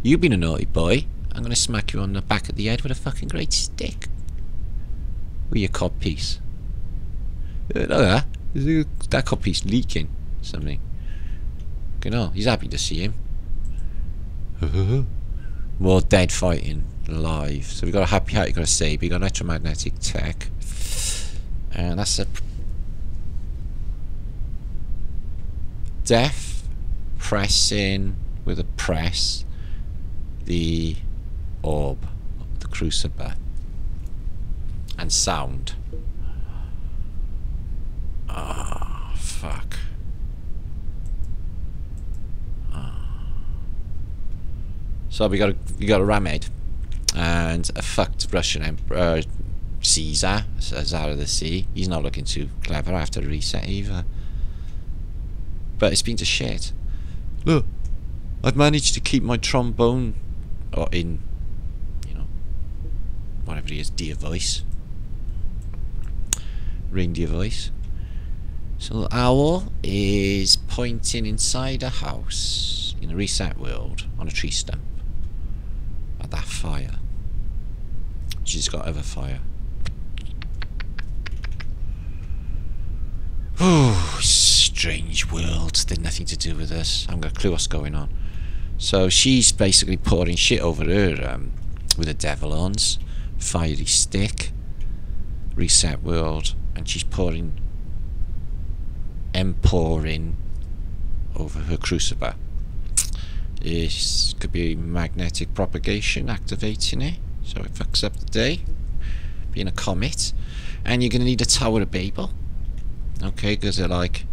A: you've been a naughty boy. I'm going to smack you on the back of the head with a fucking great stick. With your codpiece. Look at that. That codpiece leaking something. You know, he's happy to see him. More dead fighting live. So we got a happy hat, you got a saber, you got electromagnetic tech. And that's a death pressing with a press the orb, the crucible, and sound. Ah, fuck. So you got a Ramhead and a fucked Russian Emperor, Caesar, Tsar of the Sea. He's not looking too clever after the reset either. But it's been to shit. Look, I've managed to keep my trombone, or in, you know, whatever it is, deer voice, reindeer voice. So the owl is pointing inside a house in a reset world on a tree stump at that fire. She's got other fire. Oh, strange world. Did nothing to do with us. I haven't got a clue what's going on. So she's basically pouring shit over her with a devil horns, fiery stick, reset world, and she's pouring over her crucible. This could be magnetic propagation activating it, so it fucks up the day, being a comet. And you're going to need a Tower of Babel, okay, because they're like,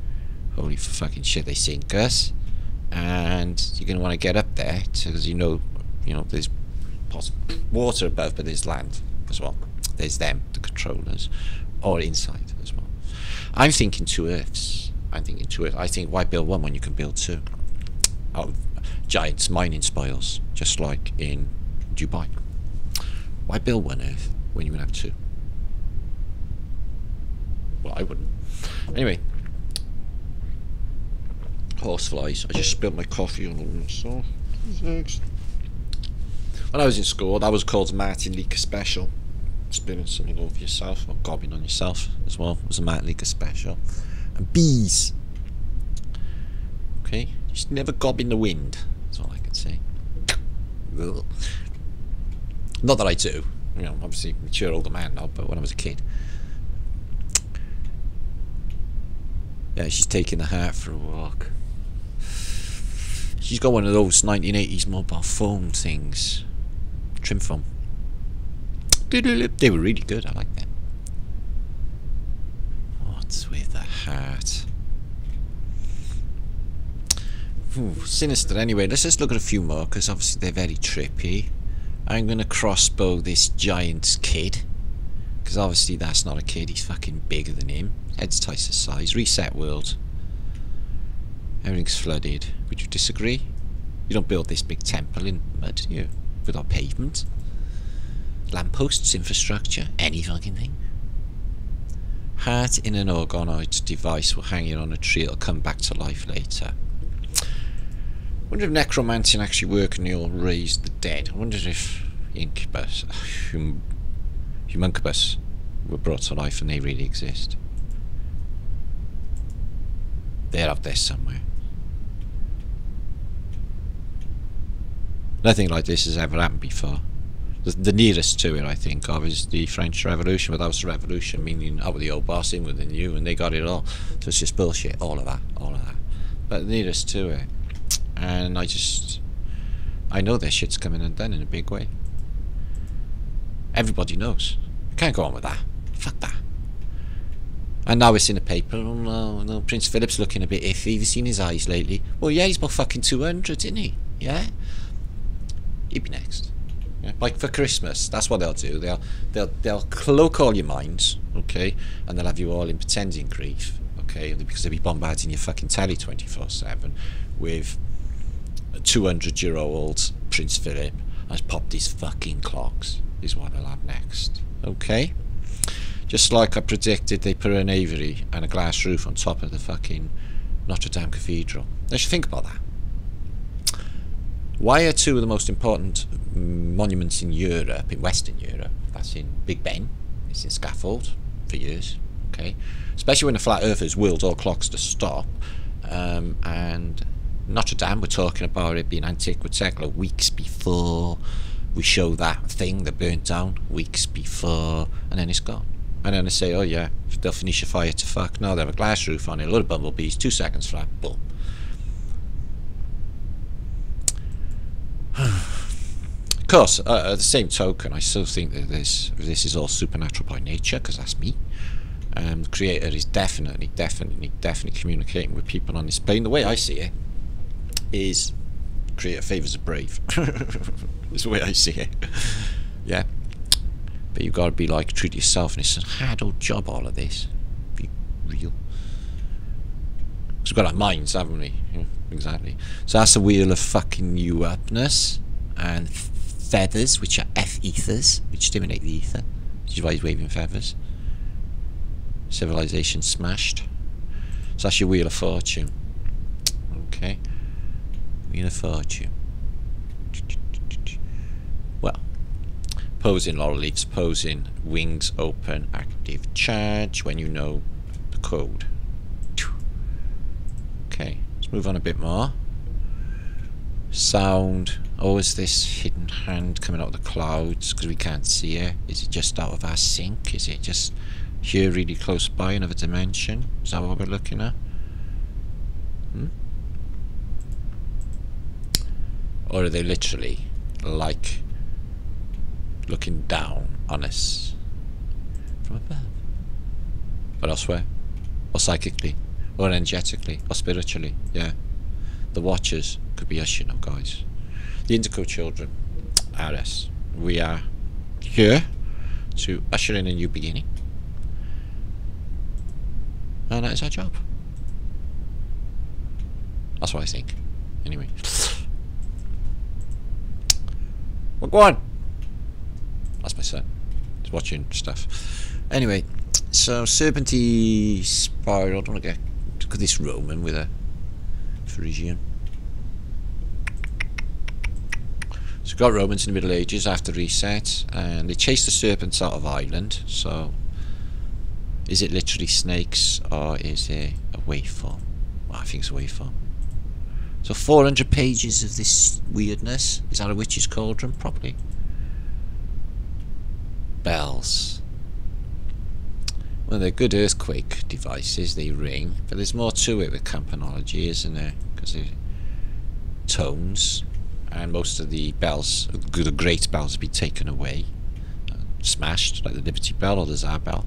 A: holy fucking shit, they sink us. And you're going to want to get up there, because you know there's water above, but there's land as well. There's them, the controllers, or inside as well. I'm thinking 2 Earths. I think why build 1 when you can build 2? Out of giants mining spoils, just like in Dubai. Why build 1 Earth when you can have 2? Well, I wouldn't. Anyway, horseflies. I just spilled my coffee on them, so thanks. When I was in school, that was called Martin Leaker Special. Spilling something over yourself, or gobbing on yourself as well. It was a Martin Leaker Special. And bees. Okay, just never gob in the wind. That's all I can say. Ugh. Not that I do. You know, obviously mature older man now, but when I was a kid. Yeah, she's taking the heart for a walk. She's got one of those 1980s mobile phone things. Trim foam. They were really good, I like them. What's with the heart? Ooh, sinister. Anyway, let's just look at a few more, because obviously they're very trippy. I'm going to crossbow this giant kid, because obviously that's not a kid, he's fucking bigger than him. Head's twice the size. Reset world. Everything's flooded. Would you disagree? You don't build this big temple in mud, do you? Without pavement. Lampposts, infrastructure, any fucking thing. Heart in an organoid device will hang it on a tree, it'll come back to life later. I wonder if necromancy actually work and you'll raise the dead. I wonder if incubus, homuncubus were brought to life and they really exist. They're up there somewhere. Nothing like this has ever happened before. The nearest to it, I think, of is the French Revolution, but that was the revolution, meaning out with the old boss, in with the new, and they got it all. So it's just bullshit, all of that. But the nearest to it. And I just I know their shit's coming undone in a big way. Everybody knows. You can't go on with that. Fuck that. And now it's in the paper. Oh no, no, Prince Philip's looking a bit iffy. Have you seen his eyes lately? Well, yeah, he's about fucking 200, isn't he? Yeah? He'd be next. Yeah? Like for Christmas, that's what they'll do. They'll cloak all your minds, okay? And they'll have you all in pretending grief, okay? Because they'll be bombarding your fucking telly 24/7 with a 200-year-old Prince Philip has popped his fucking clogs, is what they'll have next, okay? Just like I predicted, they put an aviary and a glass roof on top of the fucking Notre Dame Cathedral. They should think about that. Why are two of the most important monuments in Europe, in Western Europe, that's in Big Ben, it's in Scaffold for years, okay? Especially when the flat earthers willed all clocks to stop, and Notre Dame, we're talking about it being antiquity, like weeks before we show that thing that burnt down, weeks before, and then it's gone. And then they say, oh yeah, they'll finish a fire to fuck. No, they have a glass roof on it, a load of bumblebees, 2 seconds flat, boom. Of course, at the same token, I still think that this is all supernatural by nature, because that's me. The creator is definitely communicating with people on this plane. The way I see it is creator favours the brave. That's the way I see it. Yeah. But you've got to be like, treat yourself, and it's a hard old job, all of this. Be real. Because we've got our minds, haven't we? Yeah, exactly. So that's the wheel of fucking you upness, and feathers, which are F-ethers, which stimulate the ether, which is why he's waving feathers. Civilization smashed. So that's your wheel of fortune. Okay. Wheel of fortune. Well, posing laurel leaves, posing wings open, active charge when you know the code. Okay, let's move on a bit more. Sound. Oh, is this hidden hand coming out of the clouds because we can't see it? Is it just out of our sync? Is it just here really close by, another dimension? Is that what we're looking at? Or are they literally like looking down on us from above? Or elsewhere? Or psychically? Or energetically? Or spiritually? Yeah. The Watchers could be us, you know, guys. The Indigo Children are us. We are here to usher in a new beginning. And that is our job. That's what I think. Anyway. Well, go on. That's my son. He's watching stuff. Anyway, so Serpenty Spiral. I don't want to look at this Roman with a Phrygian. So we've got Romans in the Middle Ages after reset, and they chased the serpents out of Ireland. So is it literally snakes, or is it a waveform? Well, I think it's a waveform. So 400 pages of this weirdness. Is that a witch's cauldron? Probably. Bells. Well, they're good earthquake devices. They ring. But there's more to it with campanology, isn't there? Because they're tones. And most of the bells, the great bells, have been taken away. Smashed, like the Liberty Bell or the Tsar Bell.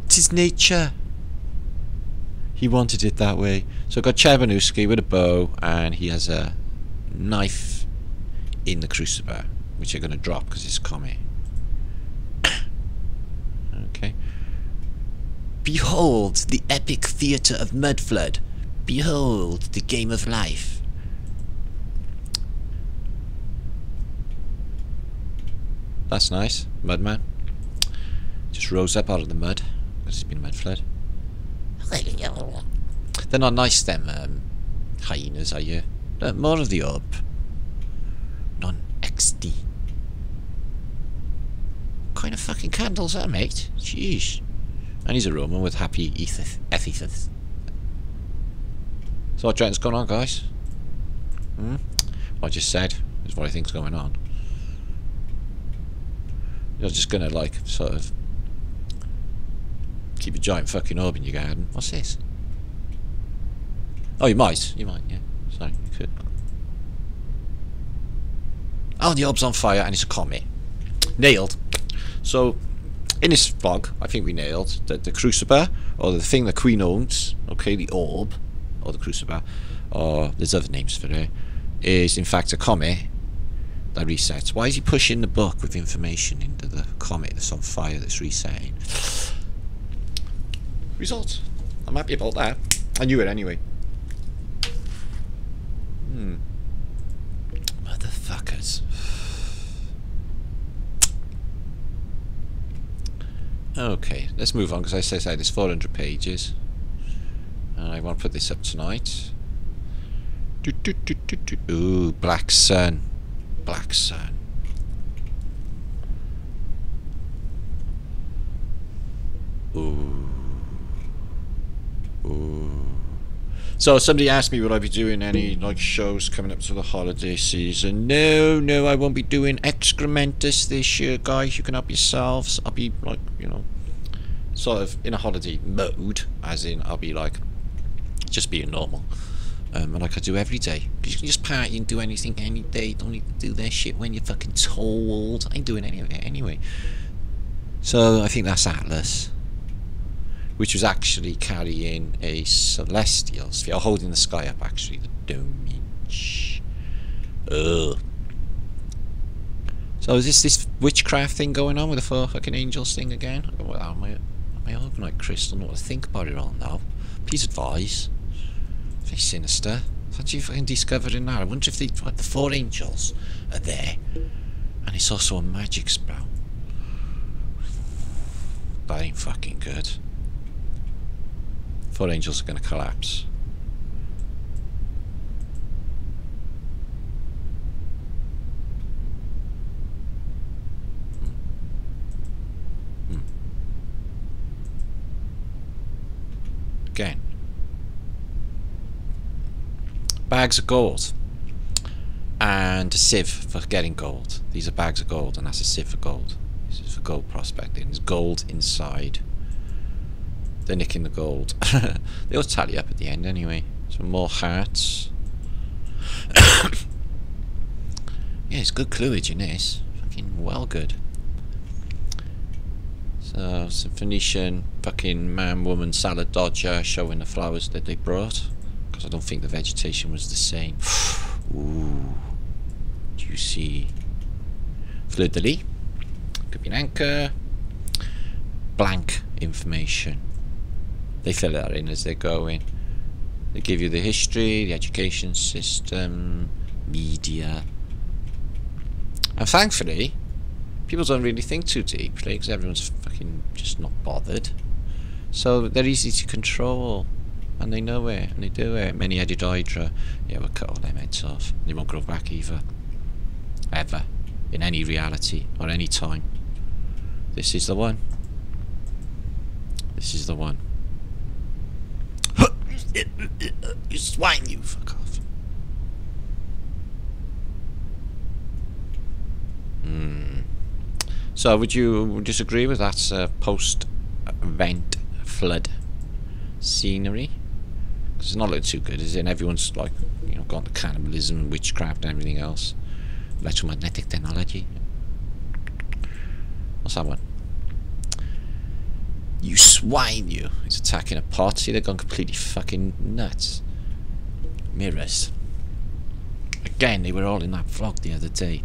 A: 'Tis nature. He wanted it that way. So I've got Chevanusky with a bow, and he has a knife in the crucible, which you're going to drop because it's commie. Okay. Behold the epic theatre of Mudflood. Behold the game of life. That's nice. Mudman. Just rose up out of the mud because it's been a mud flood. They're not nice, them hyenas, are you? More of the orb. Non-XD. What kind of fucking candles are, mate? Jeez. And he's a Roman with happy ethithus. So what do you reckon's going on, guys? What I just said is what I think's going on. You're just gonna, like, sort of keep a giant fucking orb in your garden. What's this? Oh, you might, yeah. Sorry, you could. Oh, the orb's on fire and it's a comet. Nailed. So, in this vlog, I think we nailed that the crucible, or the thing the Queen owns, okay, the orb, or the crucible, or there's other names for it, is in fact a comet that resets. Why is he pushing the book with information into the comet that's on fire that's resetting? Result. I'm happy about that. I knew it anyway. Motherfuckers. Okay, let's move on, because as I said, it's 400 pages. And I want to put this up tonight. Ooh, Black Sun. Black Sun. Ooh. Ooh. So somebody asked me, would I be doing any like shows coming up to the holiday season? No, I won't be doing Excrementus this year, guys. You can help yourselves. I'll be like, you know, sort of in a holiday mode, as in I'll be like just being normal, like I do every day. Because you can just party and do anything any day. Don't need to do that shit when you're fucking told. I ain't doing any of it anyway. So I think that's Atlas, which was actually carrying a celestial sphere, holding the sky up, actually, the Dominch. Ugh. So is this witchcraft thing going on with the 4 fucking angels thing again? Well, my overnight crystal, not to think about it all now. Please advise. Very sinister. What you fucking discovering that? I wonder if the 4 angels are there, and it's also a magic spell. That ain't fucking good. 4 angels are going to collapse. Again. Bags of gold. And a sieve for getting gold. These are bags of gold, and that's a sieve for gold. This is for gold prospecting. There's gold inside. They're nicking the gold. They all tally up at the end anyway. Some more hearts. Yeah, it's good cluage in this. Fucking well good. So, some Phoenician fucking man, woman, salad dodger showing the flowers that they brought. Because I don't think the vegetation was the same. Ooh. Juicy. Fleur de lis. Could be an anchor. Blank information. They fill that in as they're going. They give you the history, the education system, media. And thankfully, people don't really think too deeply because everyone's fucking just not bothered. So they're easy to control. And they know it, and they do it. Many-headed Hydra. Yeah, we'll cut all their heads off. They won't grow back either. Ever. In any reality, or any time. This is the one. This is the one. You swine, you fuck off. So would you disagree with that post-event flood scenery? Because it's not looking too good, is it? And everyone's like, you know, gone to cannibalism and witchcraft and everything else. Electromagnetic technology. What's that one? You swine, you. He's attacking a pot. See, they've gone completely fucking nuts. Mirrors. Again, they were all in that vlog the other day.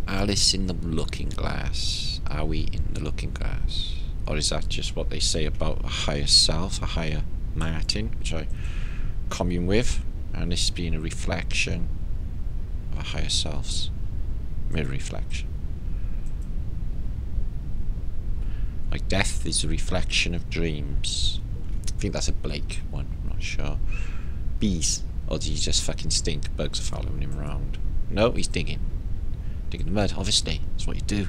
A: Alice in the Looking Glass. Are we in the Looking Glass? Or is that just what they say about a higher self, a higher Martin, which I commune with, and this being a reflection of a higher self's mirror reflection? Like death is a reflection of dreams. I think that's a Blake one, I'm not sure. Bees. Or do you just fucking stink? Bugs are following him around. No, he's digging. Digging the mud, obviously. That's what you do.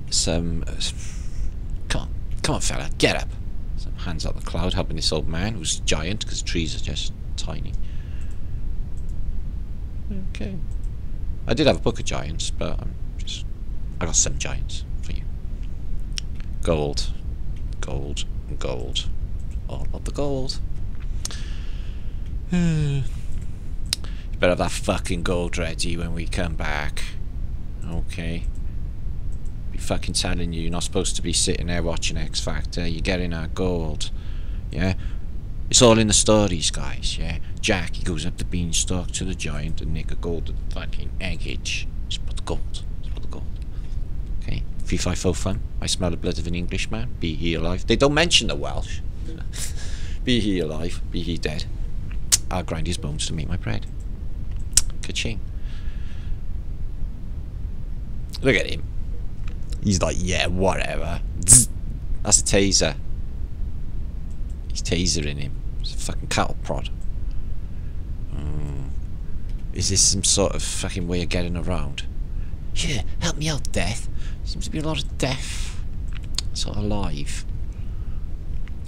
A: Some... come on fella, get up. Some hands out the cloud helping this old man who's giant because the trees are just tiny. Okay. I did have a book of giants, but I got some giants for you. Gold. Gold and gold. All of the gold. You better have that fucking gold ready when we come back. Okay. Be fucking telling you, you're not supposed to be sitting there watching X Factor. You're getting our gold. Yeah? It's all in the stories, guys, yeah? Jack, he goes up the beanstalk to the giant and nick a gold fucking eggage. Just put the gold. Just put the gold. Okay? 354 fun. I smell the blood of an Englishman. Be he alive. They don't mention the Welsh. Be he alive. Be he dead. I'll grind his bones to make my bread. Ka-ching. Look at him. He's like, yeah, whatever. That's a taser. He's tasering him. It's a fucking cattle prod. Is this some sort of fucking way of getting around? Yeah, help me out, Death. Seems to be a lot of death sort of alive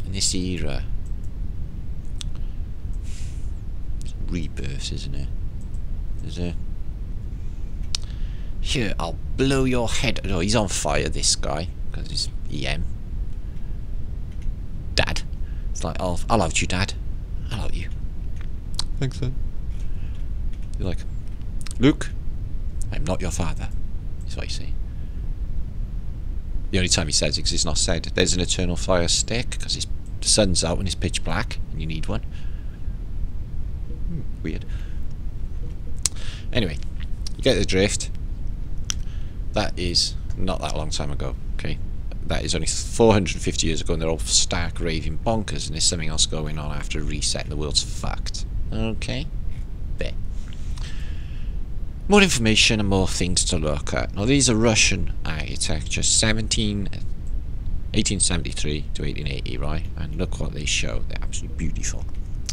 A: in this era. It's rebirth, isn't it? Is it? Here, I'll blow your head. Oh, he's on fire, this guy, because he's EM. Dad. It's like, I'll out you, Dad. I'll out you. Thanks, son. You're like, Luke, I'm not your father. That's what you say. The only time he says it, because it's not said. There's an eternal fire stick, because the sun's out and it's pitch black, and you need one. Weird. Anyway, you get the drift. That is not that long time ago, okay? That is only 450 years ago, and they're all stark raving bonkers, and there's something else going on after a reset, and the world's fucked. Okay? There. More information and more things to look at. Now, these are Russian architecture, 1873 to 1880, right? And look what they show. They're absolutely beautiful.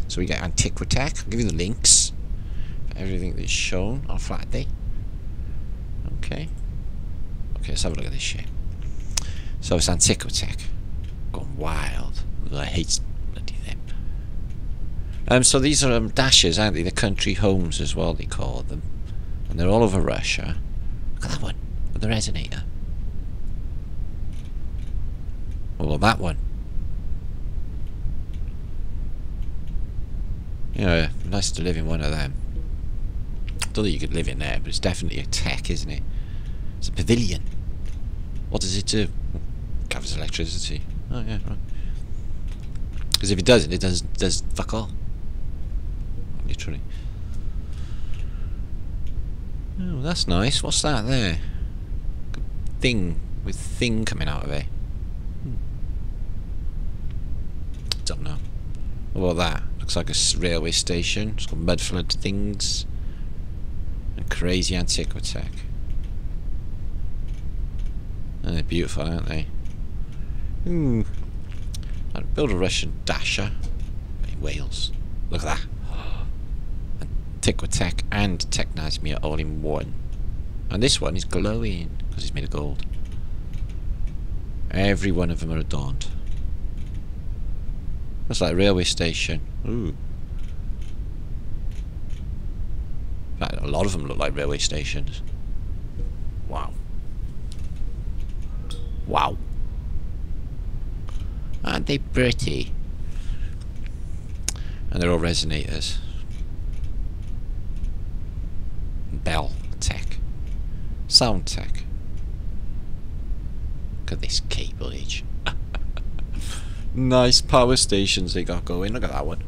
A: So we get Antiquitech. I'll give you the links for everything that's shown on Friday. Okay. Okay, let's have a look at this shit. So it's Antiquitech. Gone wild. I hate bloody them. So these are dashes, aren't they? The country homes as well, they call them. And they're all over Russia. Look at that one with the resonator. Oh, that one. Yeah, nice to live in one of them. I don't think you could live in there, but it's definitely a tech, isn't it? It's a pavilion. What does it do? Covers electricity. Oh yeah, right. Because if it doesn't, it does fuck all. Literally. Oh, that's nice. What's that there? Thing with thing coming out of it. Don't know. What about that? Looks like a railway station. It's got mud flood things. And crazy Antiquitech. And they're beautiful, aren't they? I'd build a Russian dasher in Wales. Look at that. Antiquitech and Technismia all in one. And this one is glowing because it's made of gold. Every one of them are adorned. That's like a railway station. Ooh. In fact, a lot of them look like railway stations. Wow. Wow. Aren't they pretty? And they're all resonators. Bell tech. Sound tech. Look at this cableage. Nice power stations they got going. Look at that one.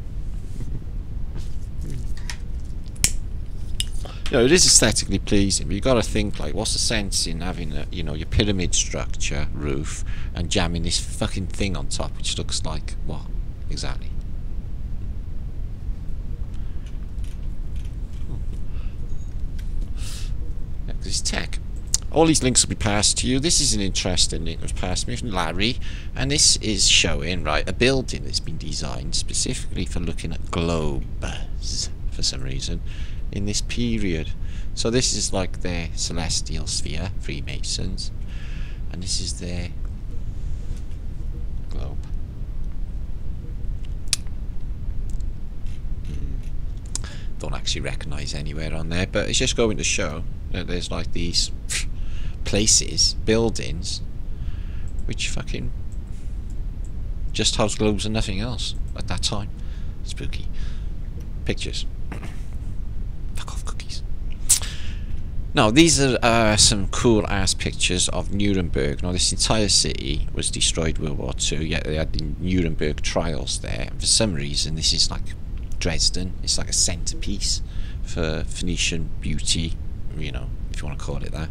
A: You know, it is aesthetically pleasing, but you got to think, like, what's the sense in having a, you know, your pyramid structure roof and jamming this fucking thing on top, which looks like what exactly? Yeah, 'cause it's tech. All these links will be passed to you. This is an interesting link that was passed to me from Larry, and this is showing, right, a building that's been designed specifically for looking at globes for some reason in this period. So this is like their celestial sphere, Freemasons, and this is their globe. Don't actually recognise anywhere on there, but it's just going to show that there's like these places, buildings, which fucking just house globes and nothing else at that time. Spooky. pictures. Fuck off, cookies. Now, these are some cool ass pictures of Nuremberg. Now, this entire city was destroyed World War II, yet they had the Nuremberg trials there. And for some reason, this is like Dresden. It's like a centerpiece for Phoenician beauty, you know, if you want to call it that.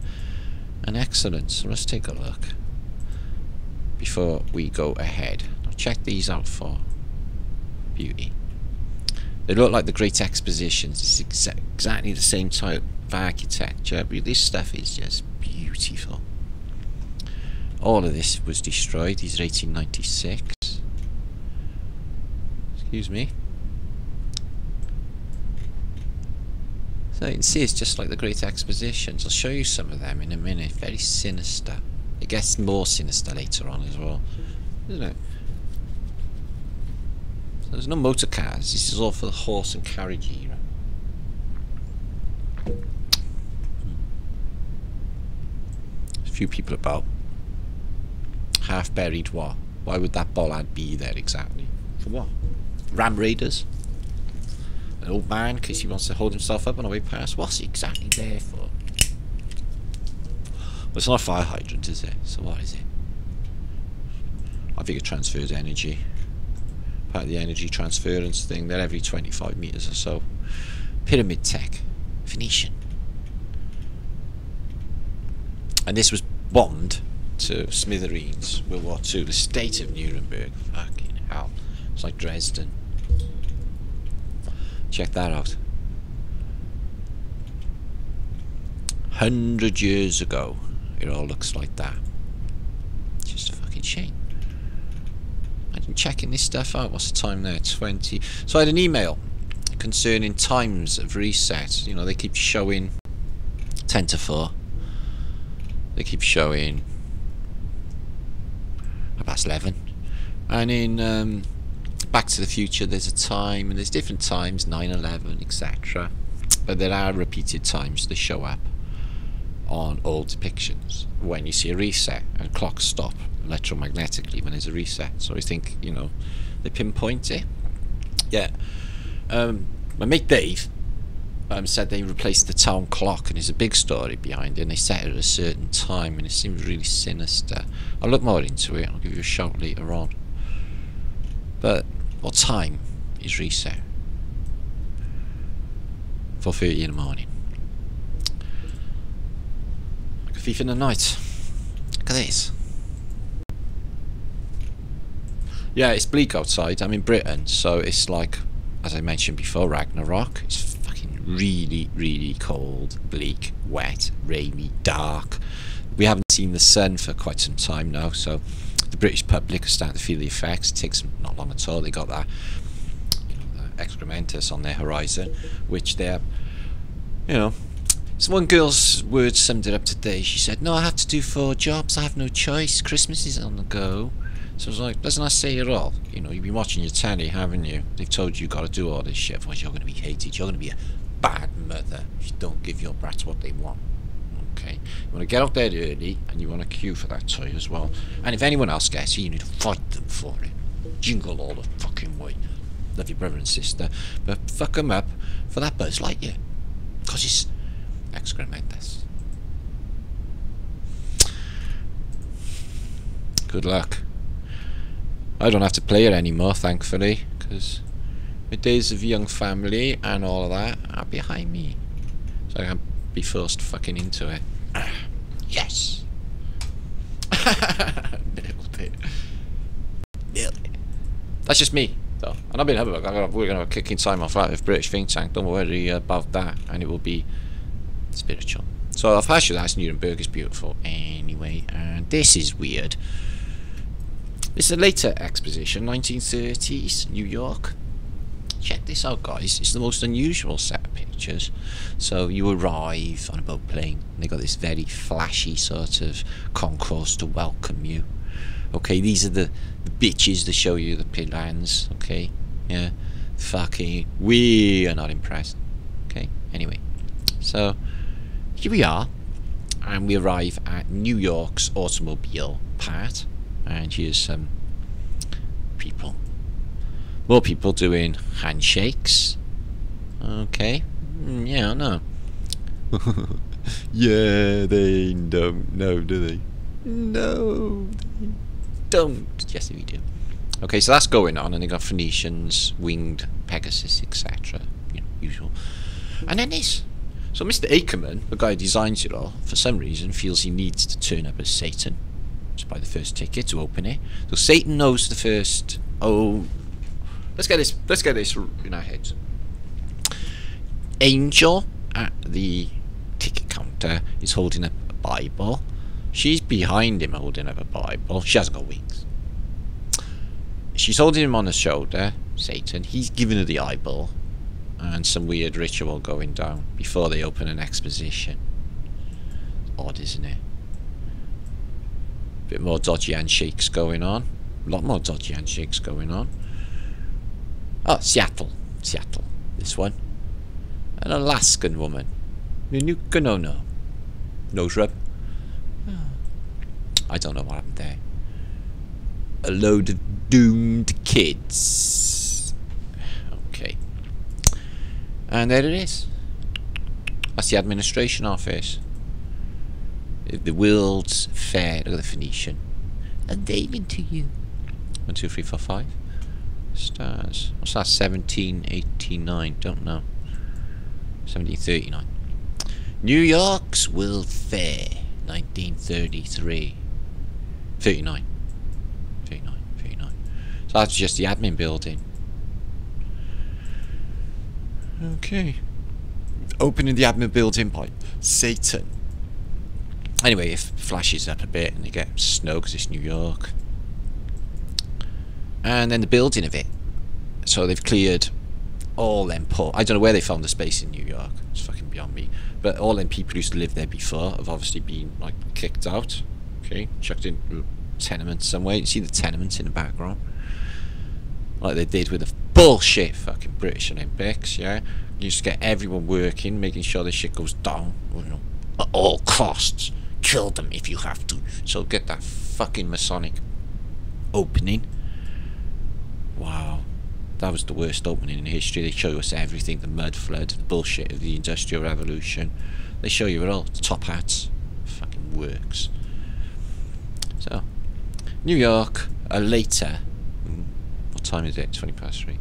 A: And excellence. So let's take a look before we go ahead. Now, check these out for beauty. They look like the Great Expositions. It's exactly the same type of architecture, but this stuff is just beautiful. All of this was destroyed. These are 1896. Excuse me. So you can see it's just like the Great Expositions. I'll show you some of them in a minute. Very sinister. It gets more sinister later on as well, isn't it? So there's no motor cars. This is all for the horse and carriage era. There's a few people about. Half buried what? Why would that bollard be there exactly? For what? Ram raiders? An old man because he wants to hold himself up on the way past? What's he exactly there for? Well, it's not a fire hydrant, is it? So what is it? I think it transfers energy. Part of the energy transference thing. They're every 25 meters or so. Pyramid tech. Phoenician. And this was bombed to smithereens. World War II. The state of Nuremberg. Fucking hell. It's like Dresden. Check that out. 100 years ago, it all looks like that. It's just a fucking shame. I'm checking this stuff out. What's the time there? 20. So I had an email concerning times of reset. You know, they keep showing 10 to 4. They keep showing 11. And in Back to the Future, there's a time, and there's different times, 9/11, etc. But there are repeated times they show up on old depictions when you see a reset, and clocks stop electromagnetically when there's a reset. So I think, you know, they pinpoint it. Yeah. My mate Dave said they replaced the town clock, and there's a big story behind it, and they set it at a certain time, and it seems really sinister. I'll look more into it, I'll give you a shout later on. But what time is reset? 4:30 in the morning. Like a thief in the night. Look at this. Yeah, it's bleak outside. I'm in Britain, so it's like, as I mentioned before, Ragnarok. It's fucking really, really cold, bleak, wet, rainy, dark. We haven't seen the sun for quite some time now, so the British public are starting to feel the effects. It takes them not long at all. They got that, you know, the excrementus on their horizon, which they're, you know. So one girl's words summed it up today. She said, "No, I have to do 4 jobs. I have no choice. Christmas is on the go." So I was like, doesn't that say it all? You know, you've been watching your telly, haven't you? They've told you you've got to do all this shit, otherwise you're going to be hated. You're going to be a bad mother if you don't give your brats what they want. Okay? You want to get out there early, and you want to queue for that toy as well. And if anyone else gets it, you need to fight them for it. Jingle all the fucking way. Love your brother and sister, but fuck them up for that Buzz Lightyear. Because it's excrementus. Good luck. I don't have to play it anymore, thankfully, because the days of young family and all of that are behind me. So I can be forced fucking into it. Yes! Nailed it. Nailed it. That's just me, though. And I've been we're going to have a kicking time off out of British think tank, don't worry about that, and it will be spiritual. So I'll pass you that. Nuremberg is beautiful anyway, and this is weird. It's a later exposition, 1930s, New York. Check this out, guys. It's the most unusual set of pictures. So you arrive on a boat plane, and they got this very flashy sort of concourse to welcome you. Okay, these are the bitches that show you the plans. Okay, yeah, fucking, we are not impressed. Okay, anyway, so here we are, and we arrive at New York's automobile part. And here's some people. More people doing handshakes. Okay. Yeah, I know. Yeah, they don't know, do they? No, they don't. Yes, we do. Okay, so that's going on, and they got Phoenicians, winged Pegasus, etc. You know, usual. And then this. So Mr. Ackerman, the guy who designs it all, for some reason feels he needs to turn up as Satan to buy the first ticket to open it. So Satan knows the first. Oh, let's get this in our heads. Angel at the ticket counter is holding up a Bible. She's behind him holding up a Bible. She hasn't got wings. She's holding him on her shoulder, Satan. He's giving her the eyeball. And some weird ritual going down before they open an exposition. Odd, isn't it? Bit more dodgy handshakes going on. A lot more dodgy handshakes going on. Oh, Seattle. Seattle. This one. An Alaskan woman. Nunuka-no-no. Nose rub. I don't know what happened there. A load of doomed kids. Okay. And there it is. That's the administration office. The World's Fair. Look at the Phoenician. I'm aiming to you. 1, 2, 3, 4, 5. Stars. What's that? 1789. Don't know. 1739. New York's World Fair. 1933. 39. 39. 39. So that's just the admin building. Okay. Opening the admin building by Satan. Anyway, if flashes up a bit and they get snow because it's New York. And then the building of it. So they've cleared all them I don't know where they found the space in New York. It's fucking beyond me. But all them people who used to live there before have obviously been like kicked out. Okay, chucked into tenements somewhere. You see the tenements in the background. Like they did with the bullshit fucking British Olympics, yeah? You used to get everyone working, making sure this shit goes down, you know, at all costs. Kill them if you have to. So get that fucking Masonic opening. Wow. That was the worst opening in history. They show us everything. The mud flood, the bullshit of the Industrial Revolution. They show you it all. Top hats. Fucking works. So, New York, later. What time is it? 20 past 3.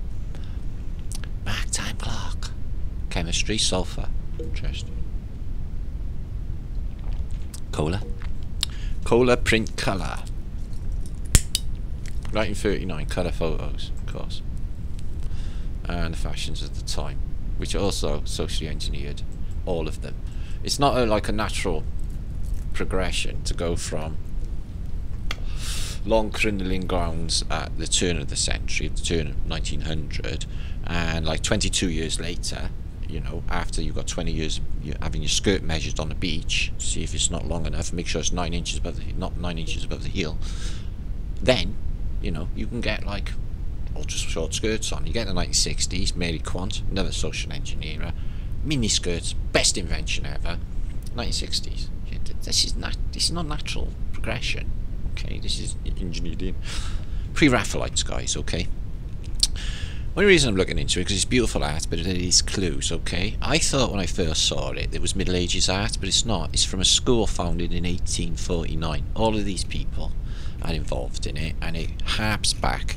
A: Back time clock. Chemistry, sulfur. Interesting. Cola. Cola print colour. 1939, colour photos, of course. And the fashions of the time, which are also socially engineered. All of them. It's not like a natural progression to go from long crinoline gowns at the turn of the century, the turn of 1900, and like 22 years later, you know, after you've got 20 years having your skirt measured on the beach, see if it's not long enough, make sure it's 9 inches above the, not 9 inches above the heel, then, you know, you can get like ultra short skirts on. You get the 1960s, Mary Quant, another social engineer, mini skirts, best invention ever. 1960s. This is not natural progression. Okay, this is engineered in. Pre-Raphaelites, guys. Okay. Only reason I'm looking into it because it's beautiful art, but it is clues. Okay. I thought when I first saw it, it was Middle Ages art, but it's not. It's from a school founded in 1849. All of these people are involved in it, and it harps back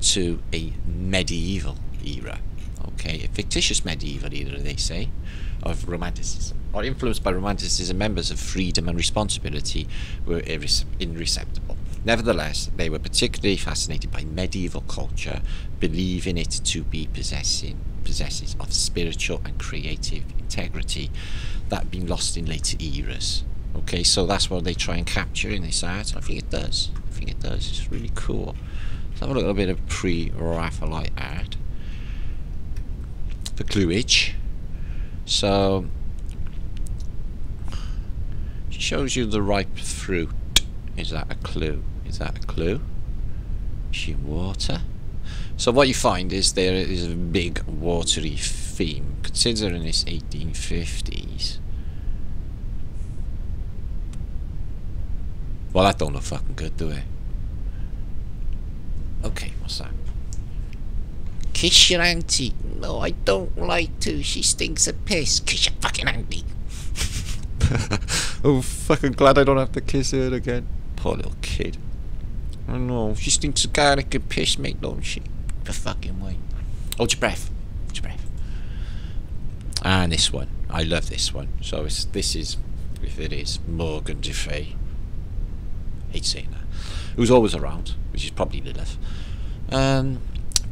A: to a medieval era. Okay, a fictitious medieval era, they say, of Romanticism, or influenced by Romanticism. Members of freedom and responsibility were irreceptible. Nevertheless, they were particularly fascinated by medieval culture, believing it to be possesses of spiritual and creative integrity that had been lost in later eras. Okay, so that's what they try and capture in this art. I think it does. I think it does. It's really cool. Let's have a little bit of pre-Raphaelite art for clueage. So she shows you the ripe fruit. Is that a clue? Is that a clue? Is she in water? So what you find is there is a big watery theme, considering it's 1850s. Well, that don't look fucking good, do it? Okay, what's that? kiss your auntie. No, I don't like to. She stinks of piss. Kiss your fucking auntie. Oh, fucking glad I don't have to kiss her again. Poor little kid. I know, she stinks of garlic and piss, mate, don't she? The fucking way. Hold your breath. Hold your breath. And this one. I love this one. So this is, if it is, Morgan Le Fay. Hate saying that. Who's always around, which is probably Lilith.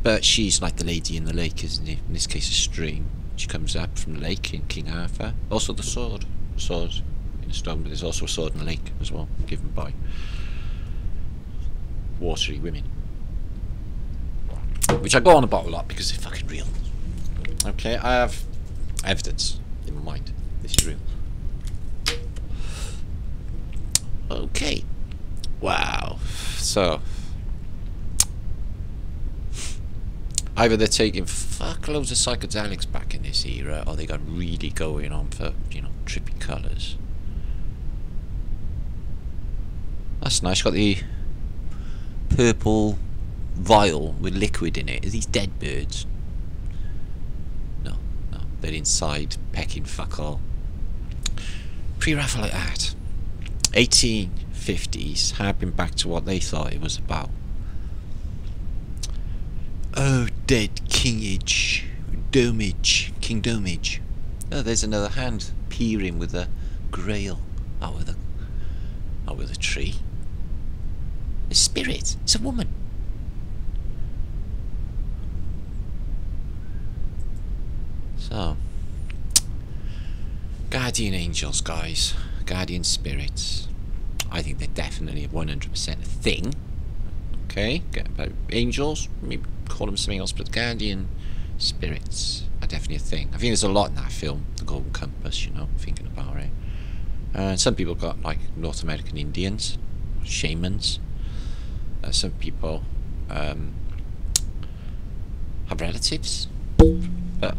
A: But she's like the lady in the lake, isn't it? In this case, a stream. She comes up from the lake in King Arthur. Also the sword. The sword in stone, but there's also a sword in the lake as well, given by watery women. Which I go on about a lot because they're fucking real. Okay, I have evidence in my mind. This is real. Okay. Wow. So either they're taking fuckloads of psychedelics back in this era, or they got really going on for, you know, trippy colours. That's nice. Got the purple vial with liquid in it. Are these dead birds? No, no. They're inside pecking fuck all. Pre-Raphaelite art. 1850s, harping back to what they thought it was about. Oh, dead kingage, domage, king domage. Oh, there's another hand peering with a grail out of the tree. A spirit. It's a woman. So, guardian angels, guys. Guardian spirits. I think they're definitely 100% a thing. Okay, angels, maybe call them something else, but guardian spirits are definitely a thing. I think there's a lot in that film, The Golden Compass, you know, thinking about it. Some people got like North American Indians, shamans. Some people have relatives, but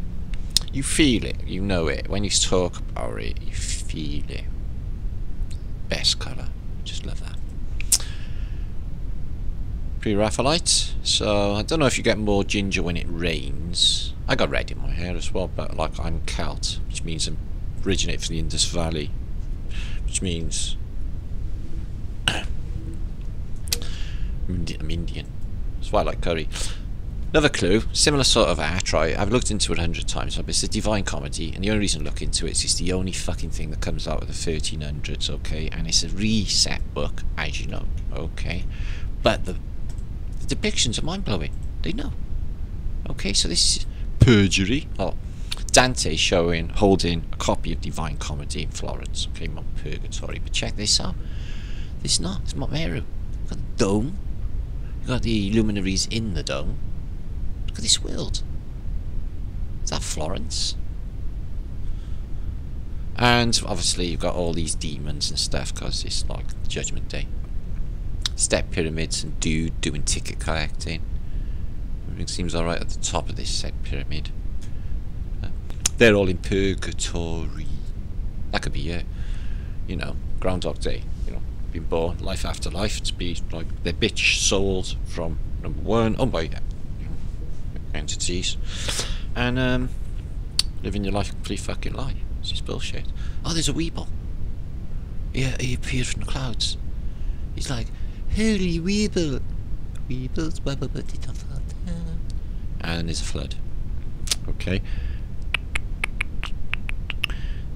A: you feel it, you know it. When you talk about it, you feel it. Best colour, just love that. Pre-Raphaelite, so I don't know if you get more ginger when it rains. I got red in my hair as well, but like I'm Celt, which means I originate from the Indus Valley, which means I'm Indian. That's why I like curry. Another clue, similar sort of art, right? I've looked into it 100 times, but it's a Divine Comedy, and the only reason I look into it is it's the only fucking thing that comes out of the 1300s, okay? And it's a reset book, as you know, okay? But the depictions are mind-blowing. They know. Okay, so this is perjury. Oh, Dante holding a copy of Divine Comedy in Florence, okay, Mount Purgatory. But check this out. It's Mount Meru. You've got the dome. You've got the luminaries in the dome. Look at this world. Is that Florence? And obviously you've got all these demons and stuff because it's like Judgment Day. Step pyramids and dude doing ticket collecting. Everything seems alright at the top of this set pyramid. They're all in purgatory. That could be you know, Groundhog Day. You know, being born, life after life. To be like their bitch souls from number one. Oh my, entities, and living your life a complete fucking lie. It's just bullshit. Oh, there's a Weeble. Yeah, he appeared from the clouds. He's like, holy Weeble, Weebles, and there's a flood. Okay.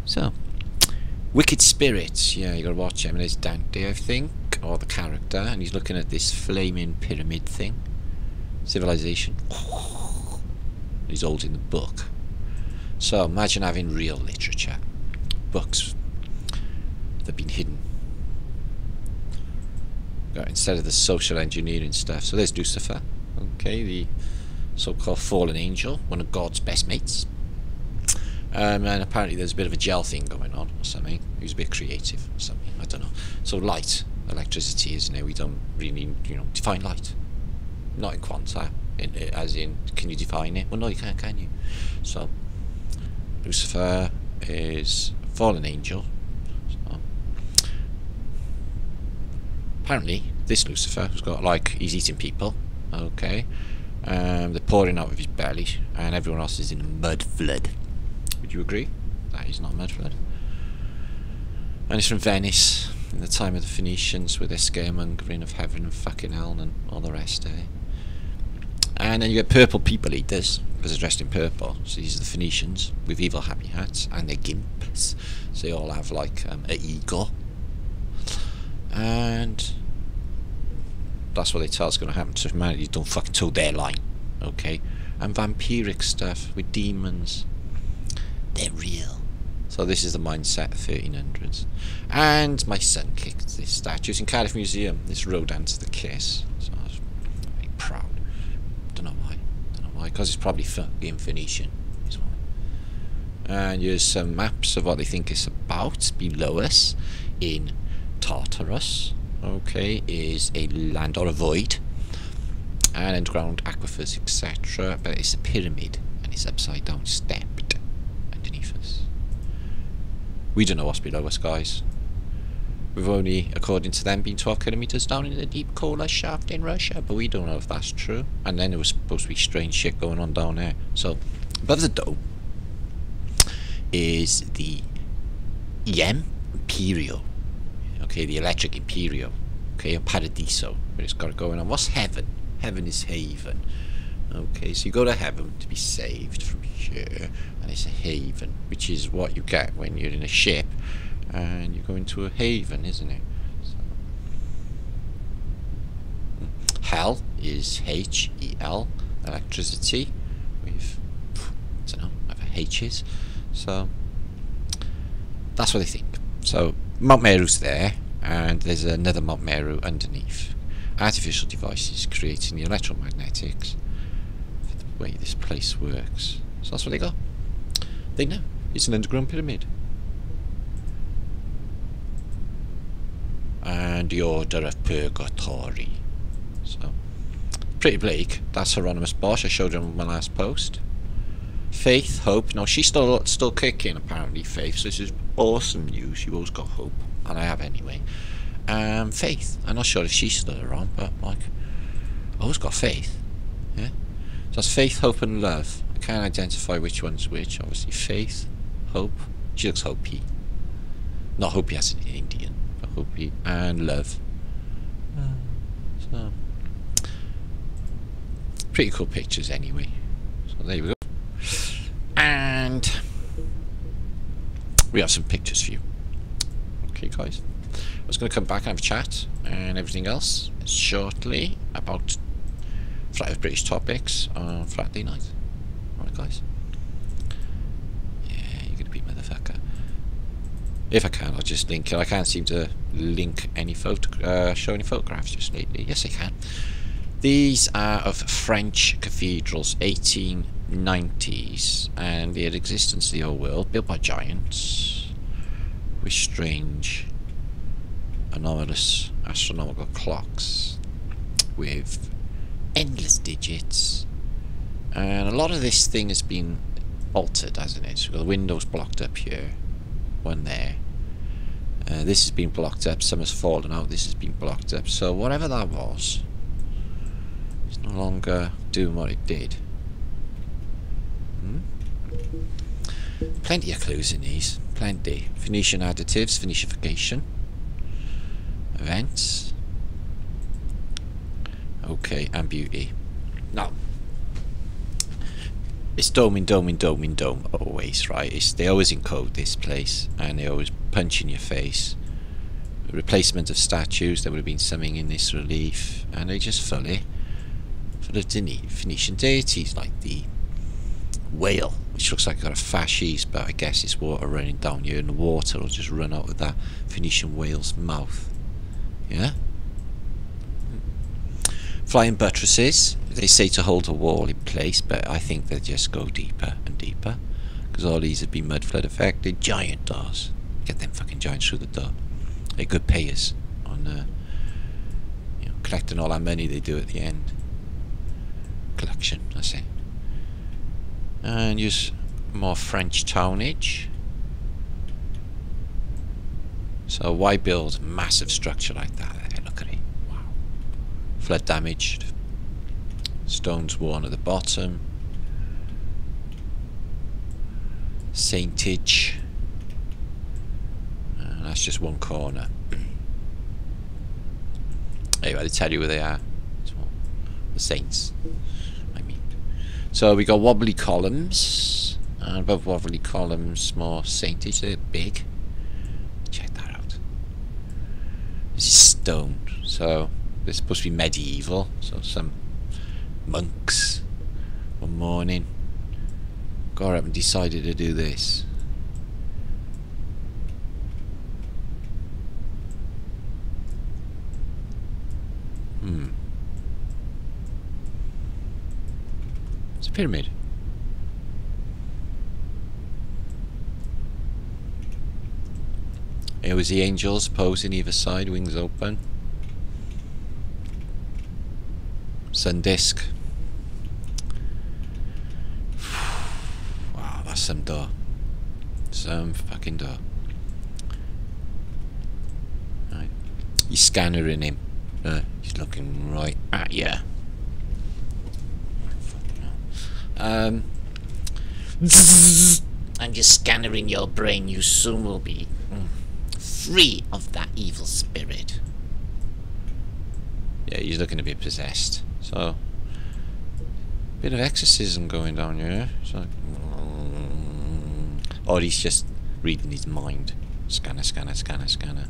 A: So, Wicked Spirits. Yeah, you gotta watch him. There's Dante, I think, or the character, and he's looking at this flaming pyramid thing. Civilization. He's holding the book. So imagine having real literature, books that have been hidden. Instead of the social engineering stuff. So there's Lucifer, okay, the so-called fallen angel, one of God's best mates. And apparently there's a bit of a gel thing going on or something. He was a bit creative or something, I don't know. So light, electricity, isn't it? We don't really, you know, define light. Not in quanta, as in, can you define it? Well, no, you can't, can you? So, Lucifer is a fallen angel. So, apparently, this Lucifer has got, like, he's eating people, okay? They're pouring out of his belly, and everyone else is in a mud flood. Would you agree? That is not a mud flood. And it's from Venice, in the time of the Phoenicians, with their scaremongering of heaven and fucking hell and all the rest, eh? And then you get purple people eaters, because they're dressed in purple. So these are the Phoenicians, with evil happy hats, and they're gimps. So they all have, like, an eagle. And that's what they tell us is going to happen to humanity. Don't fucking toe their line, okay? And vampiric stuff with demons. They're real. So this is the mindset of 1300s. And my son kicked this statue. It's in Cardiff Museum. This Rodin's the Kiss. So I was very proud. Don't know why. Because it's probably fucking Phoenician. Is why. And here's some maps of what they think it's about. Below us, in Tartarus, okay, is a land or a void, and underground aquifers, etc. But it's a pyramid, and it's upside down, stepped underneath us. We don't know what's below us, guys. We've only, according to them, been 12 kilometers down in the deep Kola shaft in Russia, but we don't know if that's true. And then there was supposed to be strange shit going on down there. So, above the dome is the EM Imperial. Okay, the Electric Imperial. Okay, a Paradiso, where it's got it going on. What's heaven? Heaven is haven. Okay, so you go to heaven to be saved from here, and it's a haven, which is what you get when you're in a ship and you go into a haven, isn't it? So, hell is H-E-L, electricity, with, I don't know, other H's. So that's what they think. So Mount Meru's there, and there's another Mount Meru underneath. Artificial devices creating the electromagnetics for the way this place works. So that's what they got. They know. It's an underground pyramid. And the Order of Purgatory. So, pretty bleak. That's Hieronymus Bosch. I showed you on my last post. Faith, hope. No, she's still kicking, apparently, Faith. So this is awesome news. You always got hope. And I have anyway. Faith. I'm not sure if she's still around, but, like, I always got Faith. Yeah? So that's Faith, hope, and love. I can't identify which one's which. Obviously, Faith, hope. She looks hopey. Not hopey as in Indian, but hopey. And love. So, pretty cool pictures anyway. So there we go. And we have some pictures for you. Okay, guys. I was going to come back and have a chat and everything else shortly about Flat Earth British topics on Friday night. Alright, guys. Yeah, you're going to be motherfucker. If I can, I'll just link it. I can't seem to link any show any photographs just lately. Yes, I can. These are of French cathedrals, 1890s, and their existence in the old world, built by giants, with strange, anomalous astronomical clocks, with endless digits, and a lot of this thing has been altered, hasn't it? So the window's blocked up here, one there. This has been blocked up, some has fallen out, this has been blocked up, so whatever that was, it's no longer doing what it did. Plenty of clues in these, plenty. Phoenician additives, Phoenicification, events, okay, and beauty. Now, it's dome in dome in dome in dome always, right? They always encode this place, and they always punch in your face. Replacement of statues, there would have been something in this relief, and they just full of Phoenician deities, like the whale, which looks like it's got a fasces, but I guess it's water running down here, and the water will just run out of that Phoenician whale's mouth. Yeah? Flying buttresses, they say to hold a wall in place, but I think they just go deeper and deeper, because all these have been mud flood affected. Giant doors, get them fucking giants through the door. They're good payers on you know, collecting all that money they do at the end. Collection, I say. And use more French townage. So why build a massive structure like that? Look at it. Wow. Flood damaged. Stone's worn at the bottom. Saintage. And that's just one corner. Anyway, they tell you where they are. The saints, I mean. So we got wobbly columns. And above wobbly columns, more saintage. They're big. Check that out. This is stone. So this is supposed to be medieval. So some monks one morning got up and decided to do this. It's a pyramid. Here was the angels posing either side, wings open. Sun disk. Wow, that's some dough. Some fucking dough. Right. You scanner in him. He's looking right at you. I'm just scanning your brain. You soon will be free of that evil spirit. Yeah, he's looking a bit possessed. So, bit of exorcism going down here. So, or he's just reading his mind. Scanner, scanner, scanner, scanner.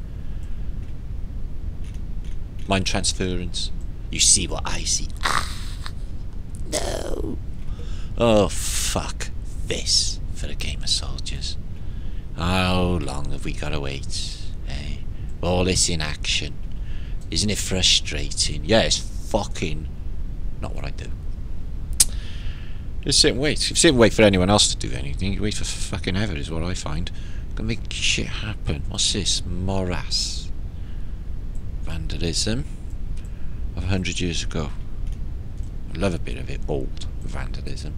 A: Mind transference. You see what I see. Ah, no. Oh, fuck this for a game of soldiers. How long have we got to wait? Hey, all this inaction. Isn't it frustrating? Yeah, it's fucking not what I do. Just sit and wait. If you sit and wait for anyone else to do anything, you wait for fucking ever is what I find. Gonna make shit happen. What's this? Morass. Vandalism of 100 years ago. I love a bit of it. Old vandalism.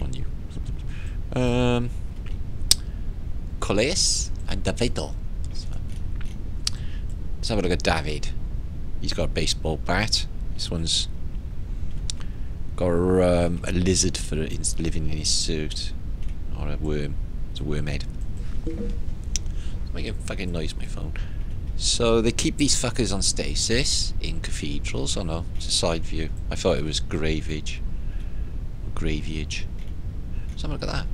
A: On you. Coles and Davido. Let's have a look at David. He's got a baseball bat. This one's got a lizard for living in his suit. Or a worm. It's a worm head. It's making a fucking noise, my phone. So they keep these fuckers on stasis in cathedrals. Oh no, it's a side view. I thought it was gravage. Or graviage. Let's have a look at that.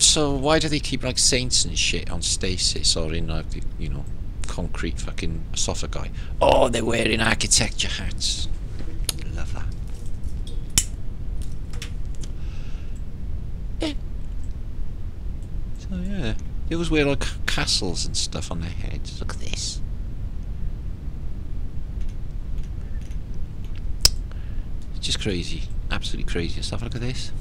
A: So why do they keep like saints and shit on stasis or in like, you know, concrete fucking sarcophagi? Oh, they're wearing architecture hats. Love that. Yeah. So yeah, they always wear like castles and stuff on their heads. Look at this. It's just crazy, absolutely crazy stuff. Look at this.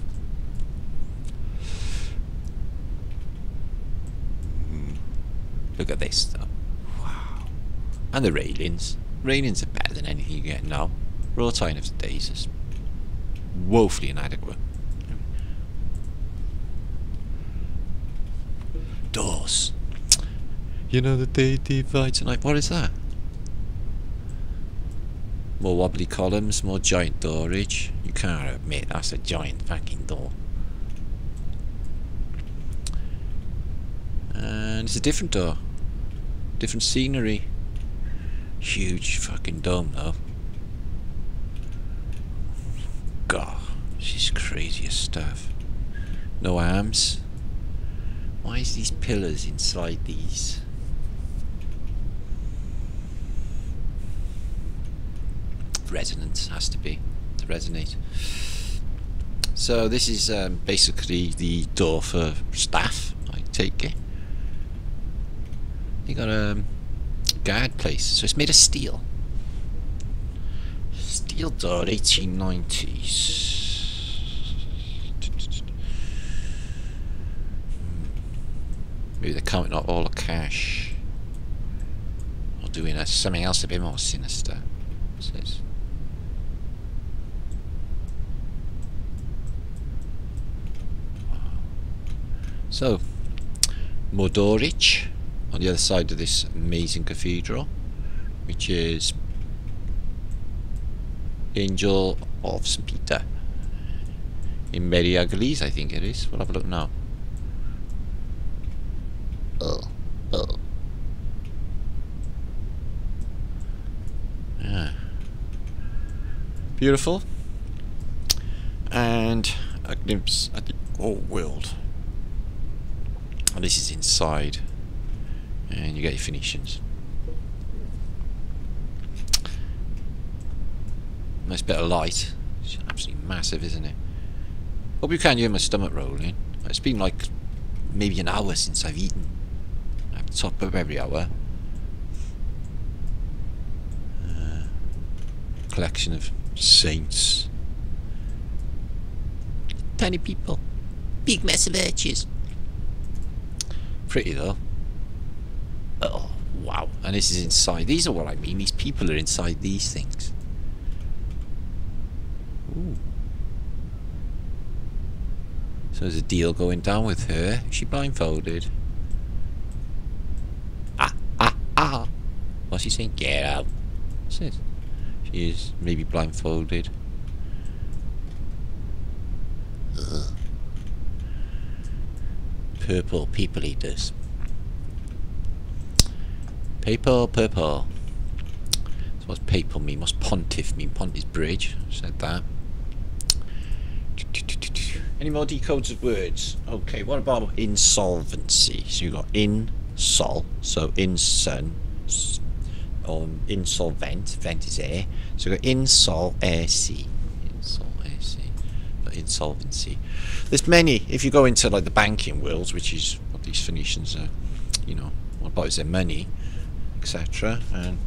A: Look at this stuff. Wow. And the railings. Railings are better than anything you get now. Wrought iron of the days is woefully inadequate. Doors. You know the day divides and night. What is that? More wobbly columns, more giant doorage. You can't admit that's a giant fucking door. And it's a different door. Different scenery. Huge fucking dome though. God, this is craziest stuff. No arms. Why is these pillars inside these? Resonance has to be to resonate. So this is basically the door for staff, I take it. You got a guard place, so it's made of steel. Steel door, 1890s. Maybe they're counting out all the cash, or doing something else a bit more sinister. What's this? So, Mordorich on the other side of this amazing cathedral, which is Angel of St. Peter. In Mary Uglies, I think it is. We'll have a look now. Yeah. Beautiful. And a glimpse at the old world. And this is inside. And you get your Phoenicians. Nice bit of light. It's absolutely massive, isn't it? Hope you can hear my stomach rolling. It's been like maybe an hour since I've eaten. I have to top up every hour. Collection of saints. Tiny people. Big mess of urchins. Pretty though. Oh, wow. And this is inside. These are what I mean. These people are inside these things. Ooh. So there's a deal going down with her. Is she blindfolded? What's she saying? Get out. What's this? She is maybe blindfolded. Ugh. Purple people eaters. Papal, purple. So what's papal mean? What's pontiff mean? Pontiff's bridge. Said that. Any more decodes of words? Okay, what about insolvency? So you got insol, so inson, insolvent, vent is air. So you got insolvency. Insolvency. There's many. If you go into like the banking world, which is what these Phoenicians are, you know, what about is their money, etc. And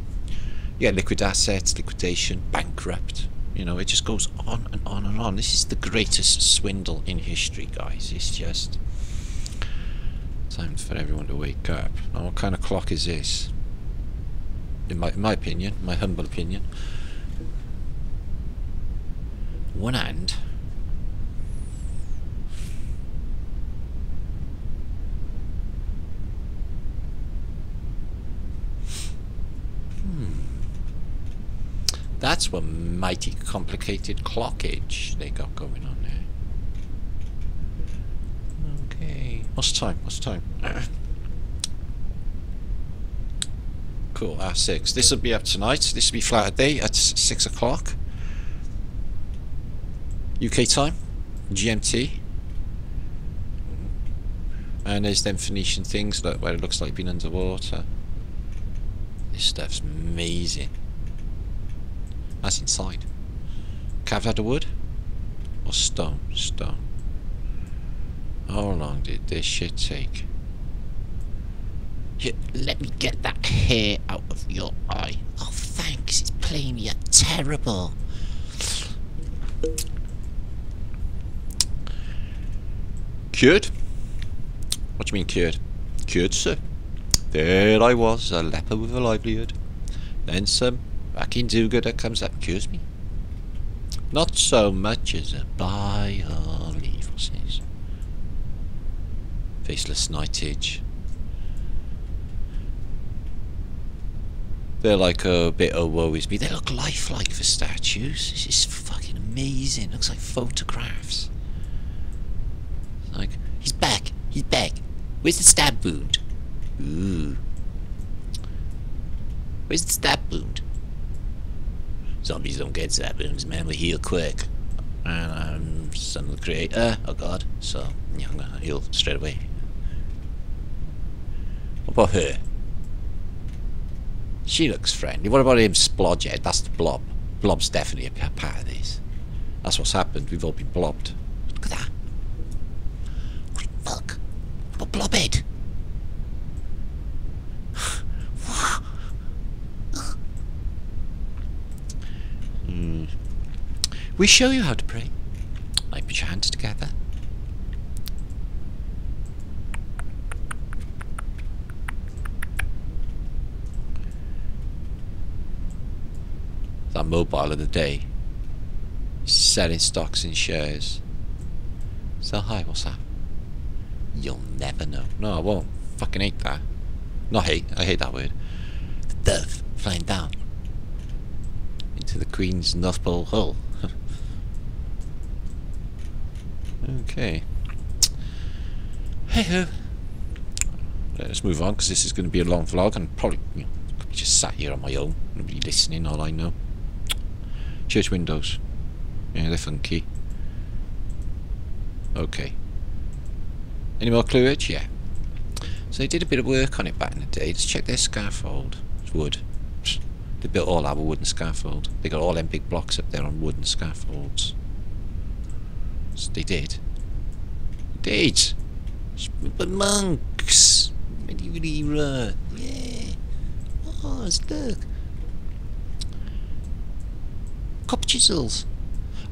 A: you get liquid assets, liquidation, bankrupt. You know, it just goes on and on and on. This is the greatest swindle in history, guys. It's just time for everyone to wake up. Now, what kind of clock is this? In my opinion, my humble opinion, one hand. That's one mighty complicated clockage they got going on there. Okay. What's the time? What's the time? Cool, R6. This will be up tonight. This will be flat a day at 6 o'clock. UK time. GMT. And there's them Phoenician things that where it looks like being underwater. This stuff's amazing. That's inside. Carved out of wood? Or stone? Stone. How long did this shit take? Here, let me get that hair out of your eye. Oh, thanks. It's plain yet terrible. Cured? What do you mean cured? Cured, sir. There I was, a leper with a livelihood. Then some fucking do-gooder comes up and cures me. Not so much as a by or leave. What's this? Faceless Knightage. They're like a bit of woe is me. They look lifelike for statues. This is fucking amazing. Looks like photographs. Like, he's back. He's back. Where's the stab wound? Ooh. Where's the stab wound? Zombies don't get stab wounds, man. We heal quick. And I'm son of the creator. Oh god. So, yeah, I'm gonna heal straight away. What about her? She looks friendly. What about him, Splodhead? That's the blob. Blob's definitely a part of this. That's what's happened. We've all been blobbed. Look at that. What the fuck? What blobhead? We show you how to pray. Like, put your hands together. That mobile of the day. Selling stocks and shares. So hi, what's that? You'll never know. No, I won't. Fucking hate that. Not hate. I hate that word. The dove flying down into the Queen's North Pole Hull. Okay. Hey ho. Let's move on, because this is going to be a long vlog, and probably, you know, could be just sat here on my own, nobody listening, all I know. Church windows. Yeah, they're funky. Okay. Any more clues? Yeah. So they did a bit of work on it back in the day. Let's check their scaffold. It's wood. They built all our wooden scaffold. They got all them big blocks up there on wooden scaffolds. So they did. They did. But monks. Medieval era. Yeah. Oh, look. Copper chisels.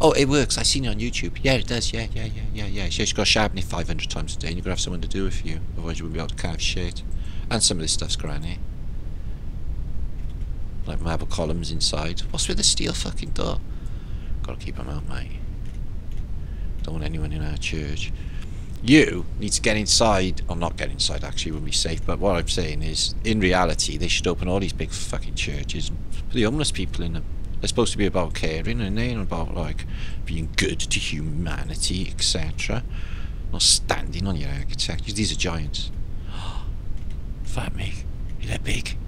A: Oh, it works. I've seen it on YouTube. Yeah, it does. Yeah. So you've got to sharpen it 500 times a day, and you've got to have someone to do it for you. Otherwise, you wouldn't be able to carve shit. And some of this stuff's granite. Like marble columns inside. What's with the steel fucking door? Got to keep them out, mate. Don't want anyone in our church. You need to get inside. Or not get inside, actually, wouldn't be safe. But what I'm saying is, in reality, they should open all these big fucking churches and put the homeless people in them. They're supposed to be about caring, and they're about, like, being good to humanity, etc. Not standing on your architecture. These are giants. Fuck me. You're that big.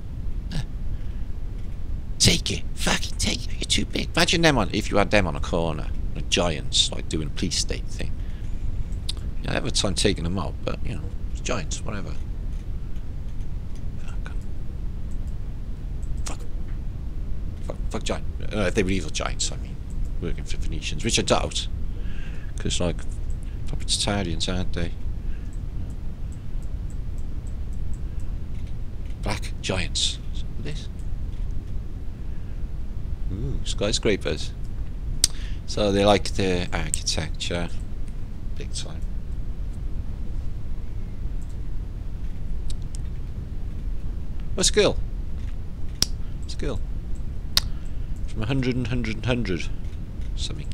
A: Take it. Fucking take it. You're too big. Imagine them on, if you had them on a corner. Like giants, like doing a police state thing. Yeah, I have a time taking them out, but, you know, it's giants, whatever. Fuck giant. If they were evil giants, I mean, working for Phoenicians, which I doubt, because, like, Proprietarians, aren't they? Black giants. This. Ooh, skyscrapers. So they like the architecture, big time. What's skill? Skill. From 100 and 100 and 100 something.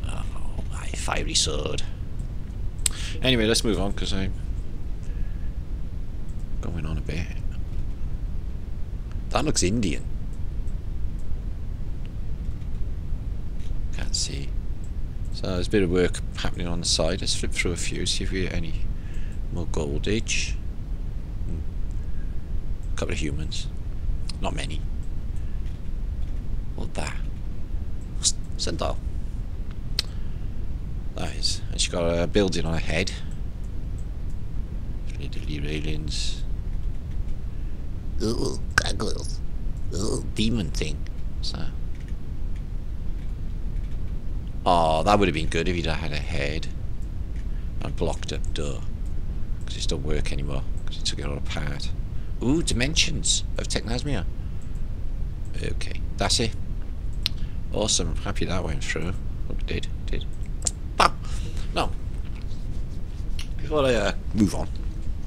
A: Oh, my fiery sword. Anyway, let's move on, because I'm going on a bit. That looks Indian. Can't see. So there's a bit of work happening on the side. Let's flip through a few, see if we get any more goldage. A couple of humans. Not many. What that? Sundial. That is. And she's got a building on her head. Little railings. Ooh, goggles. Ooh, demon thing. What's that? Oh, that would have been good if he'd had a head and blocked up door. Because it don't work anymore. Because he took it all apart. Ooh, dimensions of Technasmia. Okay, that's it. Awesome. Happy that went through. Hope it did. Bam! Now, before I move on,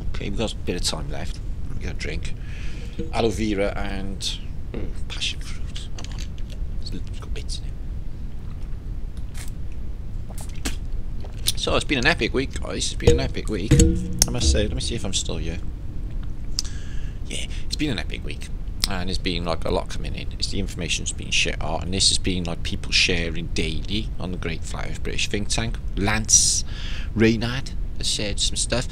A: okay, we've got a bit of time left. We've got a drink. Aloe vera and passion fruit. Come on. It's got bits in it. So it's been an epic week, guys. It's been an epic week, I must say. Let me see if I'm still here. Yeah, it's been an epic week, and there's been like a lot coming in. It's the information's been shared out, and this has been like people sharing daily on the Great Flat Earth British Think Tank. Lance Reynard has shared some stuff.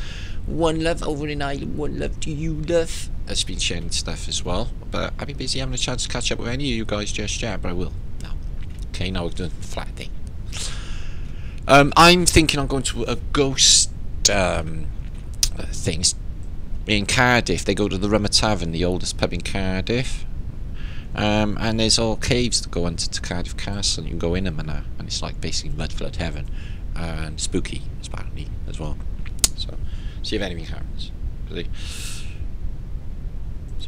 A: One love over in Ireland. One love to you, love. Has been sharing stuff as well. But I've been busy having a chance to catch up with any of you guys just yet, but I will now. Okay, now we're doing the flat thing. I'm thinking I'm going to a ghost things in Cardiff. They go to the Rummer Tavern, the oldest pub in Cardiff, and there's all caves that go into Cardiff Castle, and you can go in them and it's like basically mud flood heaven, and spooky apparently as well. So see if anything happens. See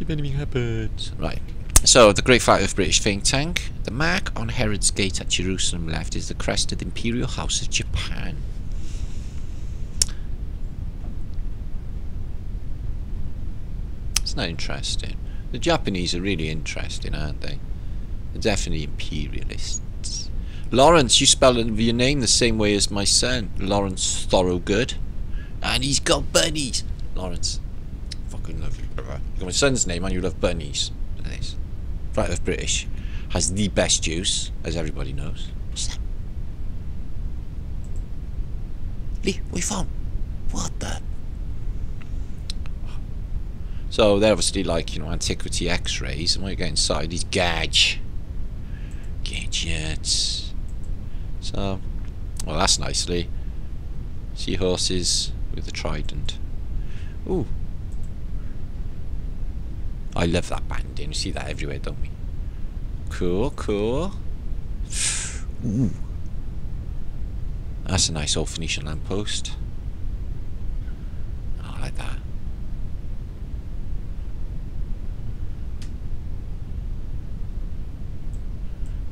A: if anything happens. Right. So, the Great Flat Earth British Think Tank. The mark on Herod's Gate at Jerusalem left is the crest of the Imperial House of Japan. Isn't that interesting? The Japanese are really interesting, aren't they? They're definitely imperialists. Lawrence, you spell your name the same way as my son, Lawrence Thorogood. And he's got bunnies. Lawrence, fucking love you, brother. You got my son's name and you love bunnies. Flat Earth British has the best juice, as everybody knows. What's that? Lee, what you found? What the? So they're obviously like, you know, antiquity X-rays, and when you get inside, these gadgets. So, well, that's nicely. Seahorses with the trident. Ooh. I love that banding. We see that everywhere, don't we? Cool, cool. Ooh. That's a nice old Phoenician lamppost. Oh, I like that.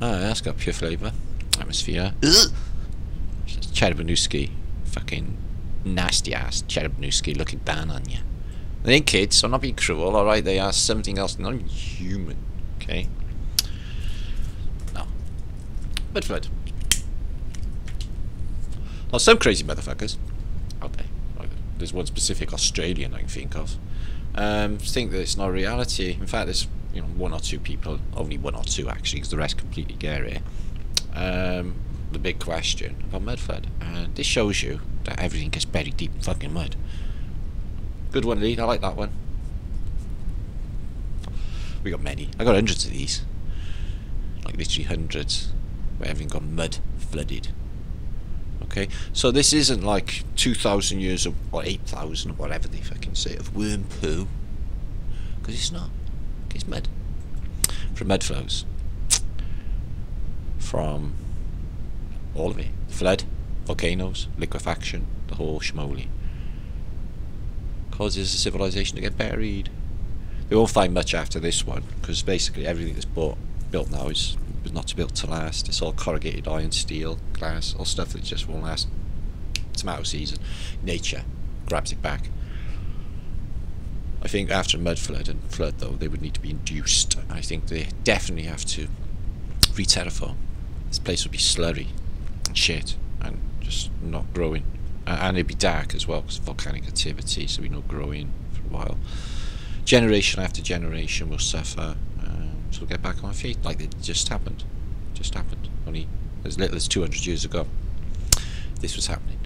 A: Oh, that's got pure flavour. Atmosphere. Cherubinowski. Fucking nasty ass Cherubinowski looking down on you. They ain't kids, so I'm not being cruel, alright? They are something else, not human. Okay? No. Mudflood. Now, some crazy motherfuckers out there. There's one specific Australian I can think of. Think that it's not a reality. In fact, there's, you know, one or two people, only one or two actually, because the rest completely get it. The big question about mudflood, and this shows you that everything gets buried deep in fucking mud. Good one, Lee. I like that one. We got many. I got hundreds of these, like literally hundreds, where everything got mud flooded. Okay, so this isn't like 2,000 years of, or 8,000 or whatever they fucking say, of worm poo, because it's not. It's mud. From mud flows. From all of it. Flood, volcanoes, liquefaction, the whole schmoly. Causes a civilization to get buried. They won't find much after this one, because basically everything that's built now is not built to last. It's all corrugated iron, steel, glass, all stuff that just won't last. Tomato season. Nature grabs it back. I think after mud flood and flood, though, they would need to be induced. I think they definitely have to re-terraform. This place would be slurry and shit and just not growing. And it'd be dark as well because of volcanic activity, so we're not growing for a while. Generation after generation will suffer. So we'll get back on our feet like it just happened. Just happened. Only as little as 200 years ago. This was happening.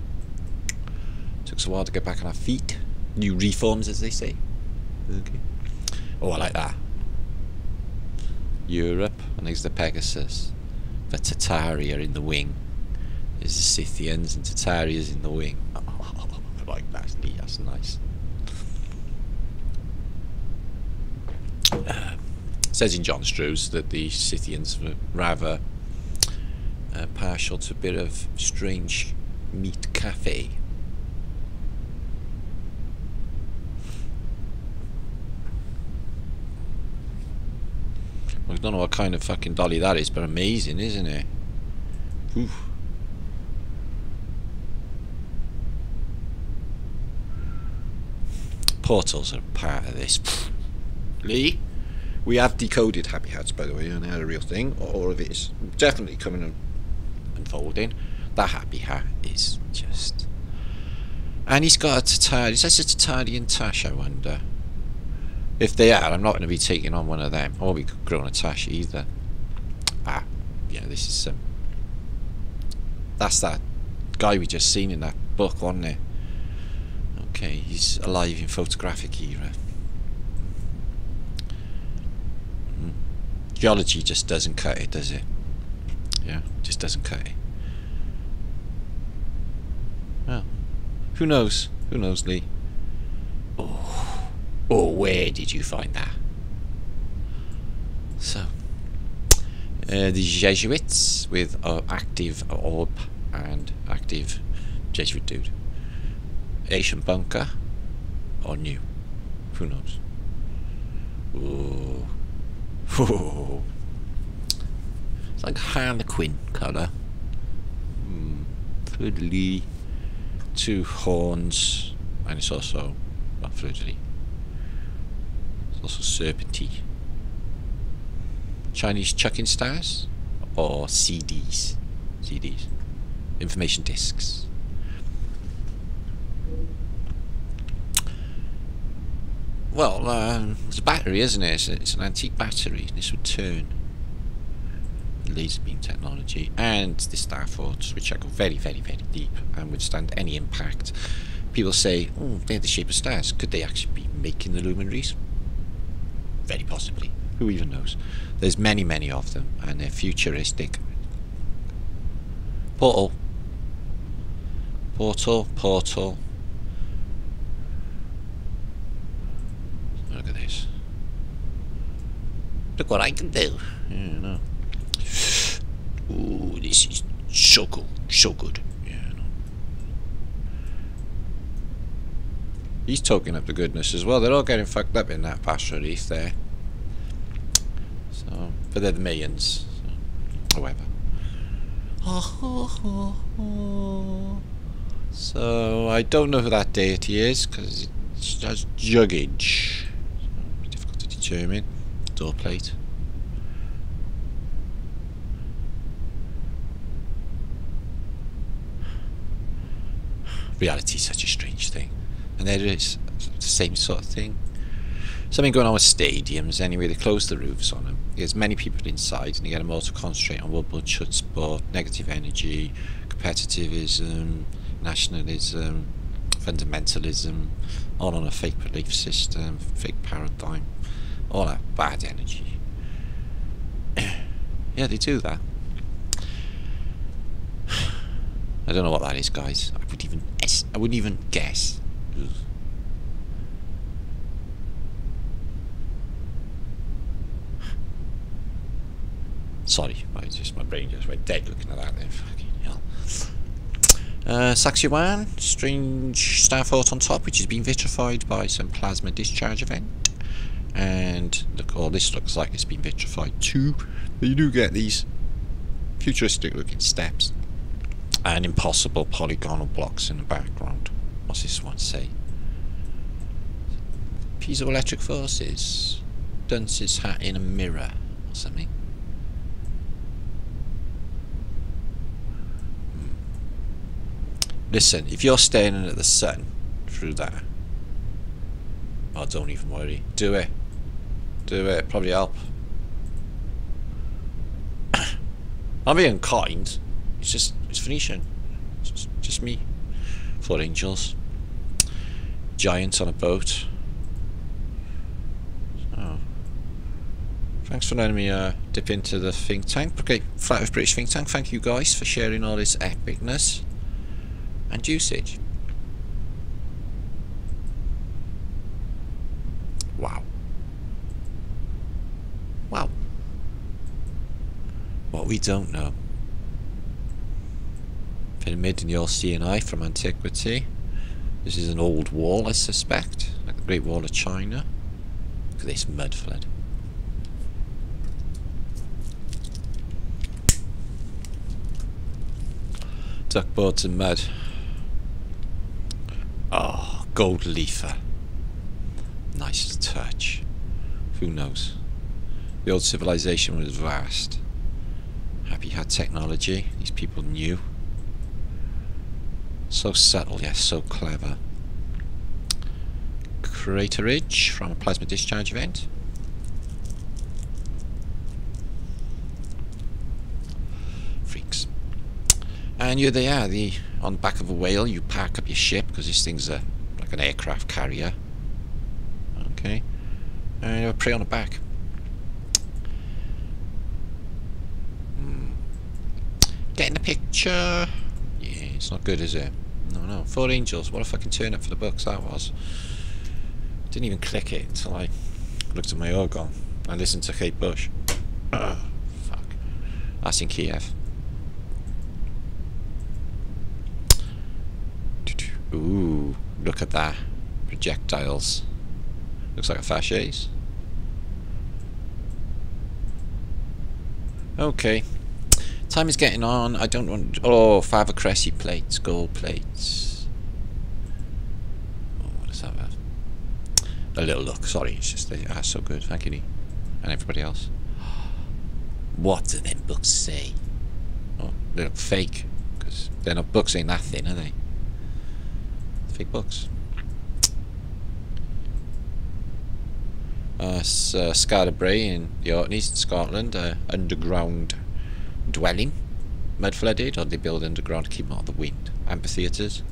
A: Took us a while to get back on our feet. New reforms, as they say. Okay. Oh, I like that. Europe, and there's the Pegasus. The Tartaria in the wing. There's the Scythians and Tartarias in the wing. Oh, I like that. That's nice. Says in John Strews that the Scythians were rather partial to a bit of strange meat cafe. I don't know what kind of fucking dolly that is, but amazing, isn't it? Oof. Portals are part of this. Lee, we have decoded Happy Hats, by the way, and they're a real thing. All of it is definitely coming and unfolding. That Happy Hat is just... And he's got a Tatari. Is that a Tatarian tash, I wonder? If they are, I'm not going to be taking on one of them. I won't be growing a tash either. Ah, yeah, this is that's that guy we just seen in that book, wasn't it? Okay, he's alive in photographic era. Geology just doesn't cut it, does it? Yeah, just doesn't cut it. Well, who knows? Who knows, Lee? Oh, where did you find that? So, the Jesuits with active orb and active Jesuit dude. Asian bunker or new? Who knows? Ooh. Ooh. It's like Harlequin colour. Fleur-de-lis, 2 horns, and it's also fleur-de-lis. It's also serpenty. Chinese chucking stars or CDs. CDs. Information discs. Well, it's a battery, isn't it? It's an antique battery. This would turn. Laser beam technology, and the star forts, which I go very, very, very deep and withstand any impact. People say, oh, they're the shape of stars. Could they actually be making the luminaries? Very possibly. Who even knows? There's many, many of them, and they're futuristic. Portal. Portal, portal. Look at this. Look what I can do. Yeah, no. Ooh, this is so cool, so good. Yeah, no. He's talking up the goodness as well. They're all getting fucked up in that Basra Reef there. So, but they're the millions. So, however. So I don't know who that deity is because it has juggage. So, difficult to determine. Door plate. Reality is such a strange thing, and there is the same sort of thing. Something going on with stadiums anyway. They close the roofs on them. There's many people inside, and they get them all to concentrate on World War II sport, negative energy, competitivism, nationalism, fundamentalism, all on a fake belief system, fake paradigm, all that bad energy. Yeah, they do that. I don't know what that is, guys. I wouldn't even guess. Ugh. Sorry, my brain just went dead looking at that. Then fucking hell. Saxuan, strange star fort on top, which has been vitrified by some plasma discharge event. And look, all this looks like it's been vitrified too. But you do get these futuristic looking steps and impossible polygonal blocks in the background. What's this one say? Piezoelectric forces. Dunce's hat in a mirror or something. Listen, if you're staring at the sun through that, oh, don't even worry. Do it. Do it. Probably help. I'm being kind. It's Phoenician. It's just me. 4 angels. Giants on a boat. So, thanks for letting me dip into the think tank. Okay, Flat Earth British think tank. Thank you guys for sharing all this epicness and usage. Wow. Wow. What we don't know. Pyramid in your CNI from antiquity. This is an old wall, I suspect, like the Great Wall of China. Look at this mud flood. Duckboards and mud. Oh, gold leafer. Nice touch. Who knows? The old civilization was vast. Happy had technology. These people knew. So subtle, yes, so clever. Craterage from a plasma discharge event. Freaks. And here they are, on the back of a whale. You park up your ship because this thing's like an aircraft carrier. Okay. And you prey on the back. Getting the picture. Yeah, it's not good, is it? No. 4 angels. What a fucking turn up for the books that was. Didn't even click it until I looked at my organ and listened to Kate Bush. Fuck. That's in Kiev. Ooh, look at that. Projectiles. Looks like a fasces. Okay. Time is getting on. I don't want... Oh, Father Cressy plates. Gold plates. Oh, what is that about? A little look. Sorry, it's just they are so good. Thank you, Lee. And everybody else. What do them books say? Oh, they look fake. Because they're not books, ain't that thin, are they? Fake books. Skara Brae in the Orkneys in Scotland, underground dwelling, mud flooded, or they build underground to keep out the wind. Amphitheatres.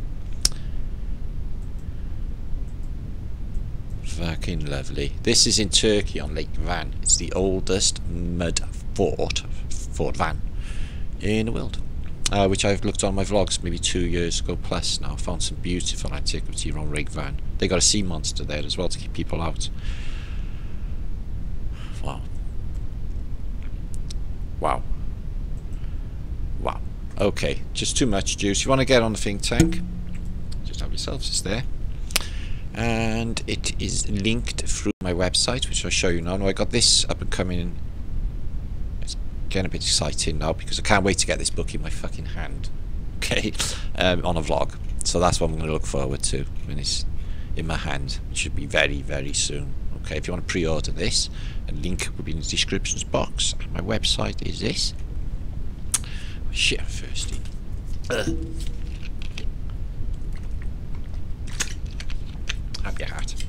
A: Fucking lovely. This is in Turkey on Lake Van. It's the oldest mud fort, Fort Van, in the world. Which I've looked on my vlogs maybe 2 years ago plus now. Found some beautiful antiquity around Lake Van. They got a sea monster there as well to keep people out. Wow. Wow. Wow. Okay, just too much juice. You want to get on the think tank? Just help yourselves, it's there. And it is linked through my website, which I'll show you now. Now I got this up and coming. It's getting a bit exciting now because I can't wait to get this book in my fucking hand. Okay, on a vlog. So that's what I'm going to look forward to when it's in my hand. It should be very, very soon. Okay, if you want to pre-order this, a link will be in the descriptions box. And my website is this. Shit, I'm thirsty. Have your hat.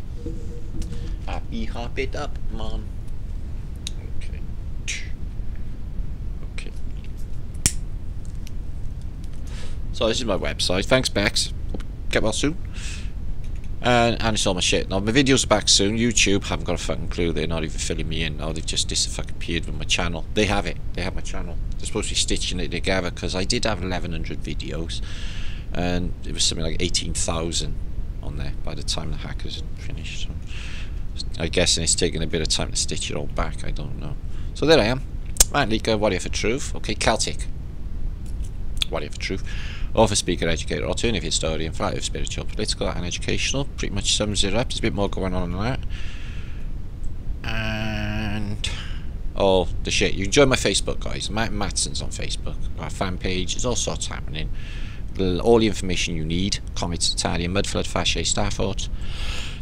A: Happy hop it up, Mom. Okay. Okay. So this is my website. Thanks, Bex. Get well soon. And it's all my shit. Now my videos are back soon. YouTube haven't got a fucking clue. They're not even filling me in now. They've just disappeared with my channel. They have it. They have my channel. They're supposed to be stitching it together because I did have 1,100 videos, and it was something like 18,000 on there by the time the hackers had finished. So I guess it's taking a bit of time to stitch it all back. I don't know. So there I am. Matt Leaker, Warrior for Truth. Okay, Celtic. Warrior for Truth. Author, speaker, educator, alternative historian, flat earth, spiritual, political, and educational. Pretty much sums it up. There's a bit more going on than that. And all the shit. You enjoy my Facebook, guys. Matt Matson's on Facebook. Our fan page. There's all sorts happening. All the information you need. Comets, Italian, Mudflood, Fasce, Stafford,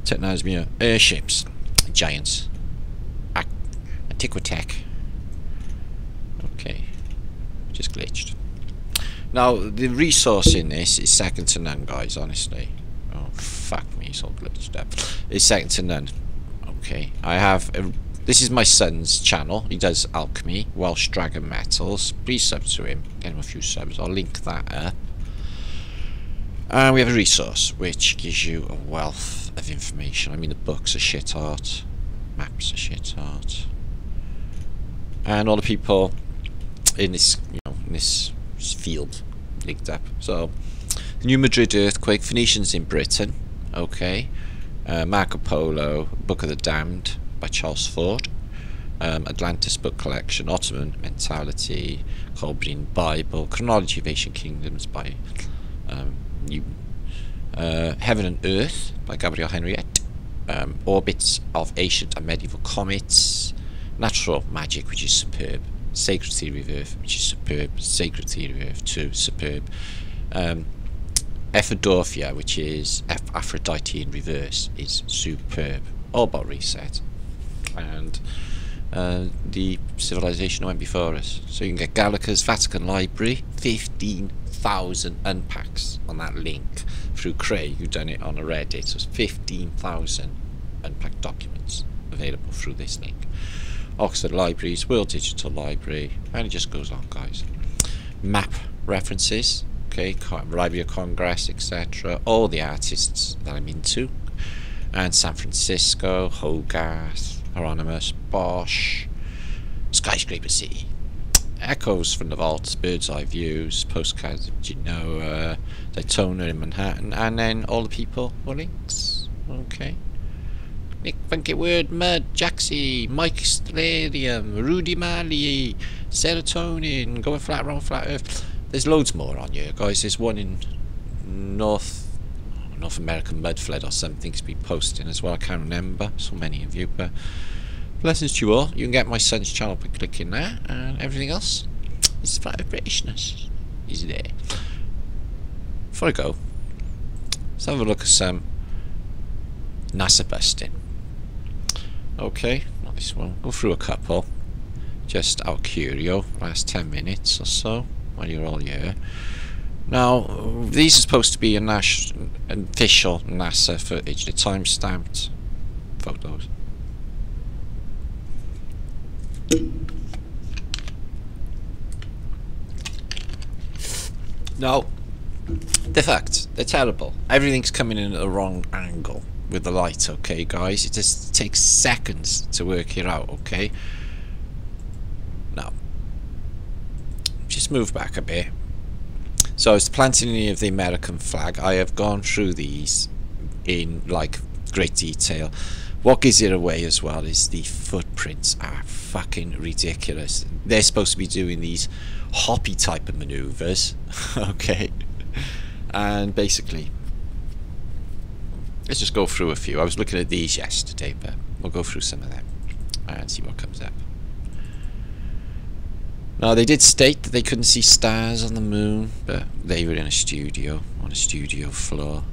A: Technosmia, airships, giants, Antiquitech. Okay. Just glitched. Now, the resource in this is second to none, guys, honestly. Oh, fuck me, it's all glitched up. It's second to none. Okay, I have... this is my son's channel. He does alchemy, Welsh Dragon Metals. Please sub to him. Get him a few subs. I'll link that up. And we have a resource, which gives you a wealth of information. I mean, the books are shit art. Maps are shit art. And all the people in this, in this field linked up. So the New Madrid earthquake, Phoenicians in Britain, okay, Marco Polo, Book of the Damned by Charles Ford, Atlantis book collection, Ottoman mentality, Colbrane Bible, Chronology of Ancient Kingdoms by Newton, Heaven and Earth by Gabriel Henriette, Orbits of Ancient and Medieval Comets, Natural Magic, which is superb, Sacred Theory of Earth, which is superb, Sacred Theory of Earth 2, superb, Ephidorphia, which is Aphrodite in reverse, is superb, all about reset, and the civilization that went before us. So you can get Gallica's Vatican Library, 15,000 unpacks on that link through Craig, who done it on a Reddit. So it's 15,000 unpacked documents available through this link. Oxford Libraries, World Digital Library, and it just goes on, guys. Map references, okay, Library of Congress, etc. All the artists that I'm into, and San Francisco, Hogarth, Hieronymus, Bosch, Skyscraper City, Echoes from the Vaults, Bird's Eye Views, Postcards of Genoa, Daytona in Manhattan, and then all the people or links, okay. Nick Funky Word, Mud, Jaxie, Mike Stellarium, Rudy Malley, Serotonin, Going Flat Around Flat Earth. There's loads more on here, guys. There's one in North American Mudflood or something to be posting as well. I can't remember. So many of you, but blessings to you all. You can get my son's channel by clicking there, and everything else is Flat Earth Britishness is there. Before I go, let's have a look at some NASA busting. Okay, not this one. Go through a couple, just out of curio, last 10 minutes or so, while you're all here. Now, these are supposed to be official NASA footage, the time-stamped photos. No, they're fucked. They're terrible. Everything's coming in at the wrong angle with the light, okay, guys? It just takes seconds to work it out, okay? Now, just move back a bit. So, as the planting of the American flag, I have gone through these in, like, great detail. What gives it away as well is the footprints are fucking ridiculous. They're supposed to be doing these hoppy type of maneuvers, okay? And basically, let's just go through a few. I was looking at these yesterday, but we'll go through some of them and see what comes up. Now, they did state that they couldn't see stars on the moon, but they were in a studio, on a studio floor.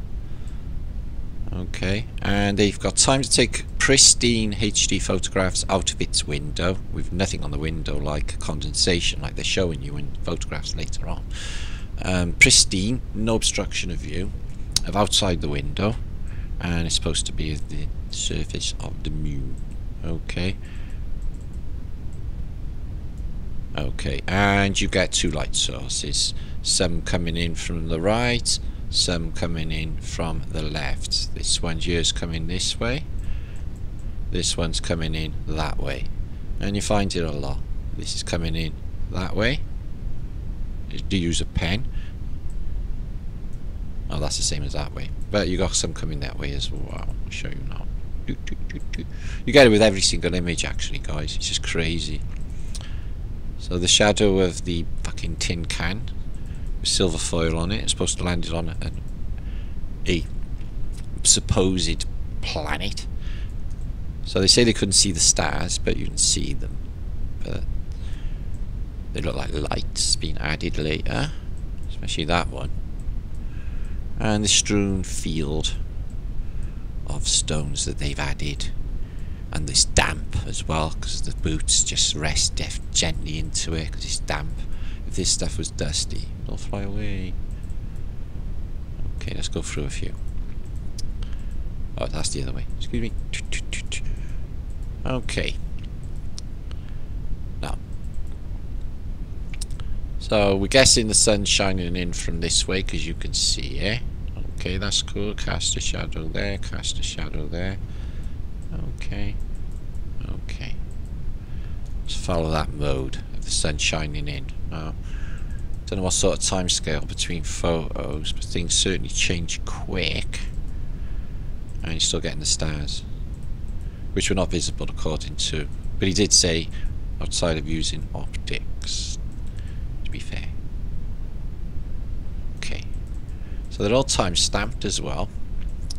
A: Okay, and they've got time to take pristine HD photographs out of its window, with nothing on the window like condensation, like they're showing you in photographs later on. Pristine, no obstruction of view, of outside the window, and it's supposed to be the surface of the moon. Okay. Okay, and you get two light sources, some coming in from the right, some coming in from the left. This one here's coming this way, this one's coming in that way, and you find it a lot. This is coming in that way. Do you use a pen? Oh, that's the same as that way, but you got some coming that way as well. I'll show you now. You get it with every single image actually, guys. It's just crazy. So the shadow of the fucking tin can with silver foil on it is supposed to land it on a supposed planet. So they say they couldn't see the stars, but you can see them. But they look like lights being added later, especially that one. And the strewn field of stones that they've added. And this damp as well, because the boots just rest gently into it because it's damp. If this stuff was dusty, it'll fly away. Okay, let's go through a few. Oh, that's the other way. Excuse me. Okay. Now, so we're guessing the sun's shining in from this way because you can see it. Okay, that's cool. Cast a shadow there. Cast a shadow there. Okay. Okay. Let's follow that mode of the sun shining in. Don't know what sort of time scale between photos, but things certainly change quick. And you're still getting the stars, which were not visible according to. But he did say outside of using optics, to be fair. Okay. So they're all time stamped as well.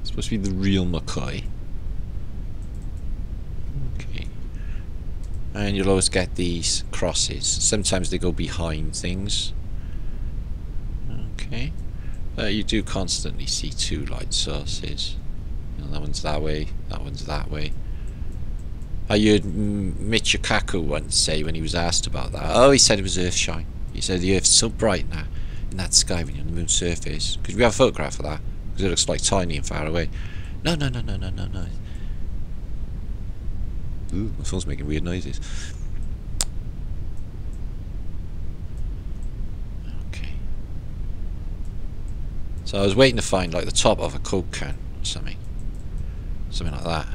A: It's supposed to be the real McCoy. And you'll always get these crosses. Sometimes they go behind things. Okay. You do constantly see two light sources. You know, that one's that way, that one's that way. I heard Michio Kaku once say when he was asked about that. Oh, he said it was Earthshine. He said the Earth's so bright now in that sky when you're on the moon's surface. Because we have a photograph of that. Because it looks like tiny and far away. No. Ooh, my phone's making weird noises. Okay. So I was waiting to find like the top of a Coke can or something. Something like that.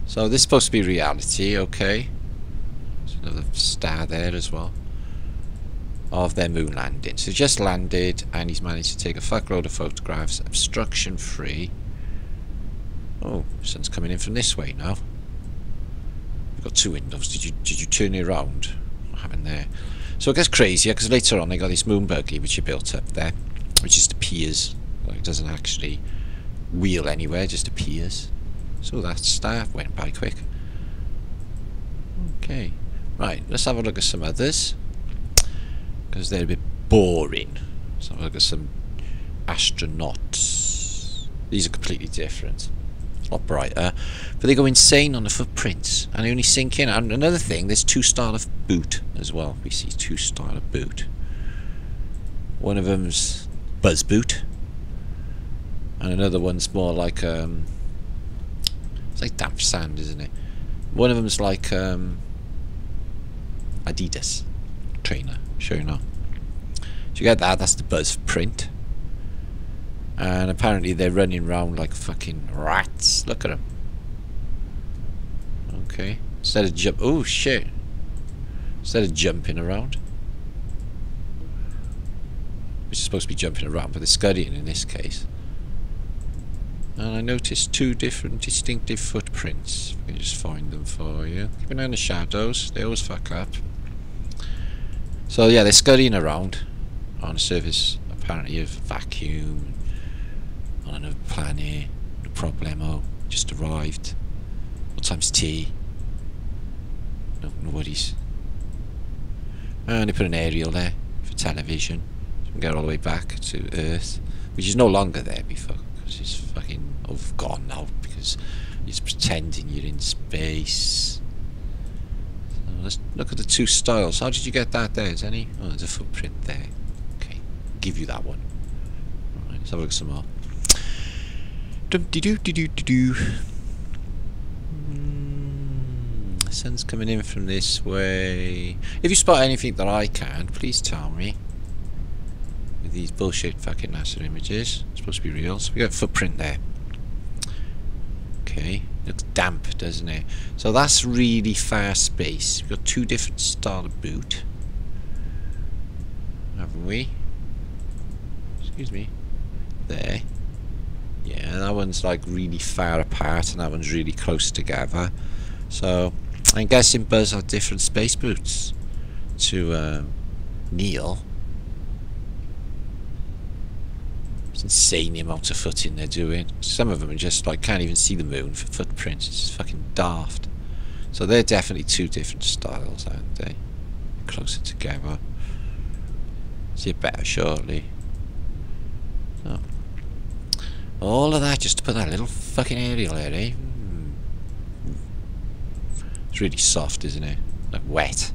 A: So this is supposed to be reality, okay. There's another star there as well. Of their moon landing. So just landed and he's managed to take a fuckload of photographs, obstruction free. Oh, the sun's coming in from this way now. Got two windows. Did you turn it around? What happened there? So it gets crazier because later on they got this moon buggy which you built up there, which just appears. Like it doesn't actually wheel anywhere, just appears. So that star went by quick. Okay, right. Let's have a look at some others because they're a bit boring. Let's have a look at some astronauts. These are completely different. A lot brighter, but they go insane on the footprints and they only sink in. And another thing, there's two style of boot as well. We see two style of boot. One of them's buzz boot, and another one's more like it's like damp sand, isn't it? One of them's like Adidas trainer. Sure enough. So you get that, that's the buzz print. And apparently they're running around like fucking rats. Look at them. Okay. Instead of oh shit. Instead of jumping around. Which is supposed to be jumping around, but they're scurrying in this case. And I noticed 2 different distinctive footprints. If I can just find them for you. Keep an eye on the shadows, they always fuck up. So yeah, they're scurrying around on a surface apparently of vacuum. On another planet. No problemo. Just arrived. What time's tea? No worries. And they put an aerial there for television. So we can get all the way back to Earth. Which is no longer there before. Because it's fucking gone now. Because it's pretending you're in space. So let's look at the 2 styles. How did you get that there? Is any? Oh, there's a footprint there. Okay. Give you that one. Alright, let's have a look at some more. Dum-de-doo-de-doo-de-doo. Sun's coming in from this way. If you spot anything that I can't, please tell me. With these bullshit fucking NASA images. It's supposed to be real. So we got a footprint there. Okay. Looks damp, doesn't it? So that's really far space. We've got 2 different style of boot. Haven't we? Excuse me. There. Yeah, that one's like really far apart and that one's really close together. So I'm guessing Buzz had different space boots to Neil. It's insane the amount of footing they're doing. Some of them are just like can't even see the moon for footprints. It's just fucking daft. So they're definitely 2 different styles, aren't they? Closer together. See it better shortly. So all of that just to put that little fucking aerial there, eh? It's really soft, isn't it? Like wet.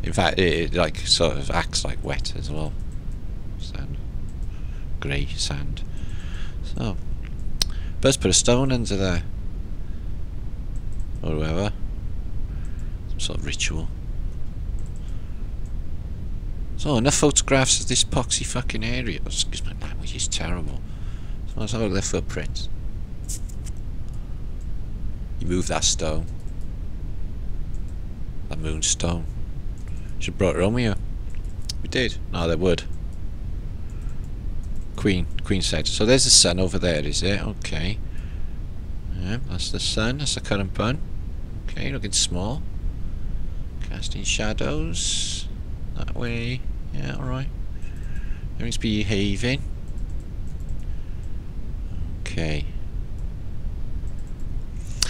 A: In fact, it like sort of acts like wet as well. Sand. Grey sand. So, Buzz put a stone under there. Or whatever. Some sort of ritual. So, enough photographs of this poxy fucking area. Excuse my language, it's terrible. So let's have a look at their footprints. You move that stone. That moonstone. Should have brought Romeo. We did. No, they would. Queen said. So there's the sun over there, is it? Okay. Yeah, that's the sun. That's the current bun. Okay, looking small. Casting shadows. That way. Yeah, alright. Everything's behaving. Okay.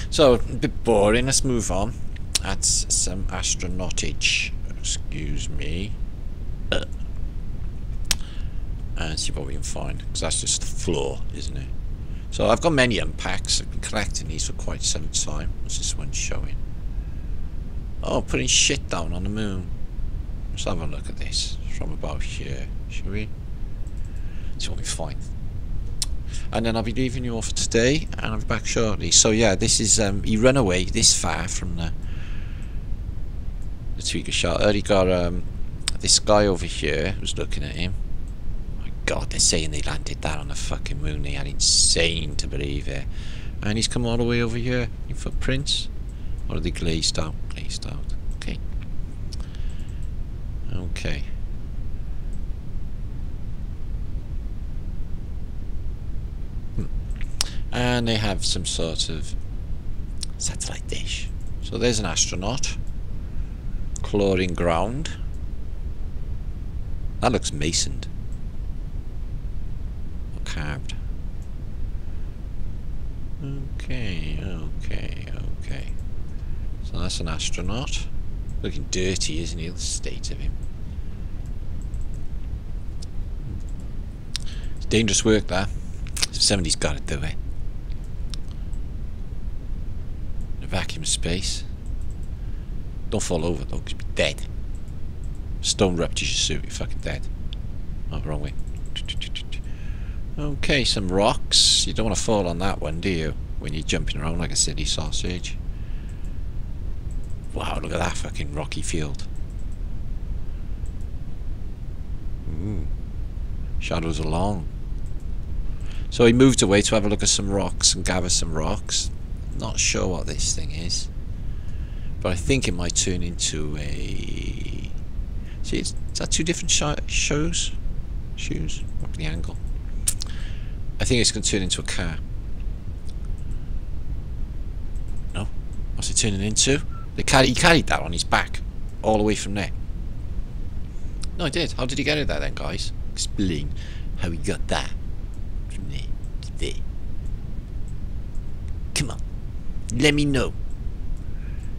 A: So, a bit boring, let's move on. That's some astronautage. Excuse me. And see what we can find. Because that's just the floor, isn't it? So, I've got many unpacks. I've been collecting these for quite some time. What's this one showing? Oh, putting shit down on the moon. Let's have a look at this from about here, shall we? See what we find. And then I'll be leaving you all for today, and I'll be back shortly. So yeah, this is he ran away this far from the Tweaker shelter. He got this guy over here who's looking at him. Oh my God, they're saying they landed that on the fucking moon. They are insane to believe it. And he's come all the way over here in footprints. Or are they glazed out? Glazed out. Okay. Okay. And they have some sort of satellite dish. So there's an astronaut. Chlorine ground. That looks masoned. Or carved. Okay, okay, okay. So that's an astronaut. Looking dirty, isn't he? The state of him. It's dangerous work, that. Somebody's got to do it. In a vacuum space. Don't fall over though, because you'll be dead. Stone ruptures your suit, you're fucking dead. Oh, wrong way. Okay, some rocks. You don't want to fall on that one, do you? When you're jumping around like a silly sausage. Wow, look at that fucking rocky field. Shadows are long. So he moved away to have a look at some rocks and gather some rocks. Not sure what this thing is, but I think it might turn into a... See, is that two different shoes? Look at the angle. I think it's going to turn into a car. No? What's it turning into? He carried that on his back, all the way from there. No, I did. How did he get it there then, guys? Explain how he got that from there to there. Come on, let me know.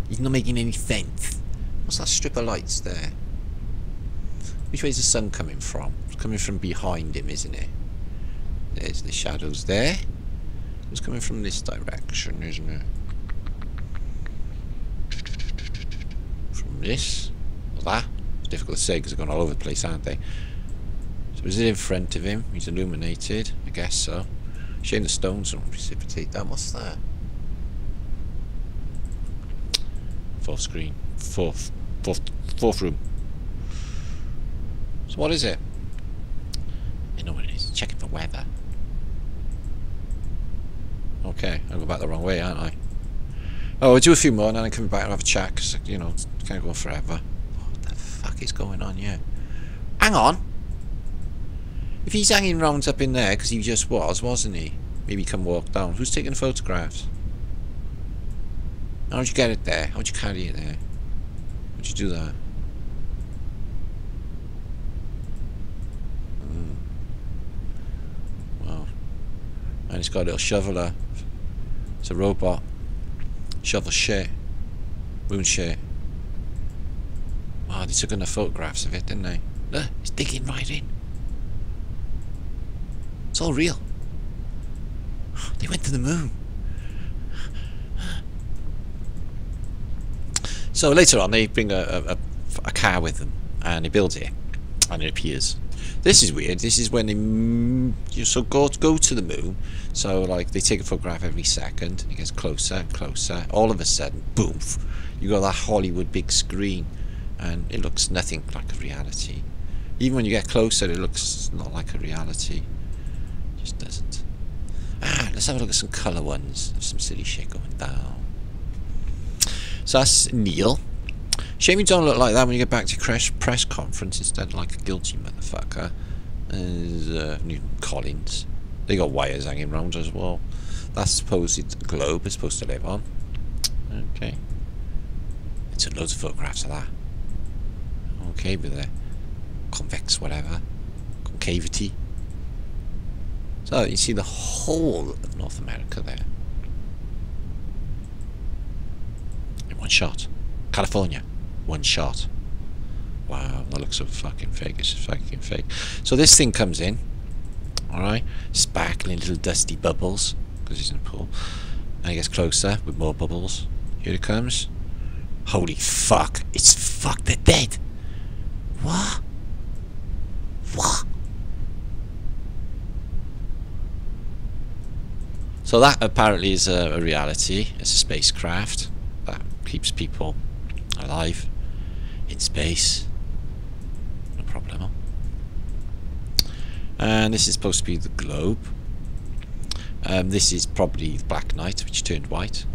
A: He's not making any sense. What's that strip of lights there? Which way is the sun coming from? It's coming from behind him, isn't it? There's the shadows there. It's coming from this direction, isn't it? From this or that? It's difficult to say because they're going all over the place, aren't they? So is it in front of him? He's illuminated. I guess so. Shame the stones don't precipitate that. What's that? Fourth screen. Fourth room. So what is it? I know what it is. Checking for weather. Okay, I'll go back the wrong way, aren't I? Oh, we'll do a few more and then I come back and have a chat because, you know, it's can't go forever. What the fuck is going on here? Hang on! If he's hanging round up in there, because he just was, wasn't he? Maybe come walk down. Who's taking the photographs? How'd you get it there? How'd you carry it there? How'd you do that? Wow. And it's got a little shoveler. It's a robot. Shovel shit. Moon shit. Wow, they took enough photographs of it, didn't they? Look, it's digging right in. It's all real. They went to the moon. So later on they bring a car with them and they build it and it appears. This is weird. This is when they go to the moon. So like they take a photograph every second. It gets closer and closer. All of a sudden, boom! You got that Hollywood big screen, and it looks nothing like a reality. Even when you get closer, it looks not like a reality. It just doesn't. Let's have a look at some colour ones. There's some silly shit going down. So that's Neil. Shame you don't look like that when you get back to press conference instead of like a guilty motherfucker. There's Newton Collins. They got wires hanging around as well. That's supposed the globe is supposed to live on. Okay. It took loads of photographs of that. Okay, with the convex whatever. Concavity. So you see the whole of North America there. In one shot. California. One shot. Wow, that looks so fucking fake. It's fucking fake. So this thing comes in. Alright. Sparkling little dusty bubbles. Because he's in a pool. And it gets closer with more bubbles. Here it comes. Holy fuck. It's fuck, they're dead. What? What? So that apparently is a reality. It's a spacecraft that keeps people alive in space. No problem. And this is supposed to be the globe. This is probably the Black Knight, which turned white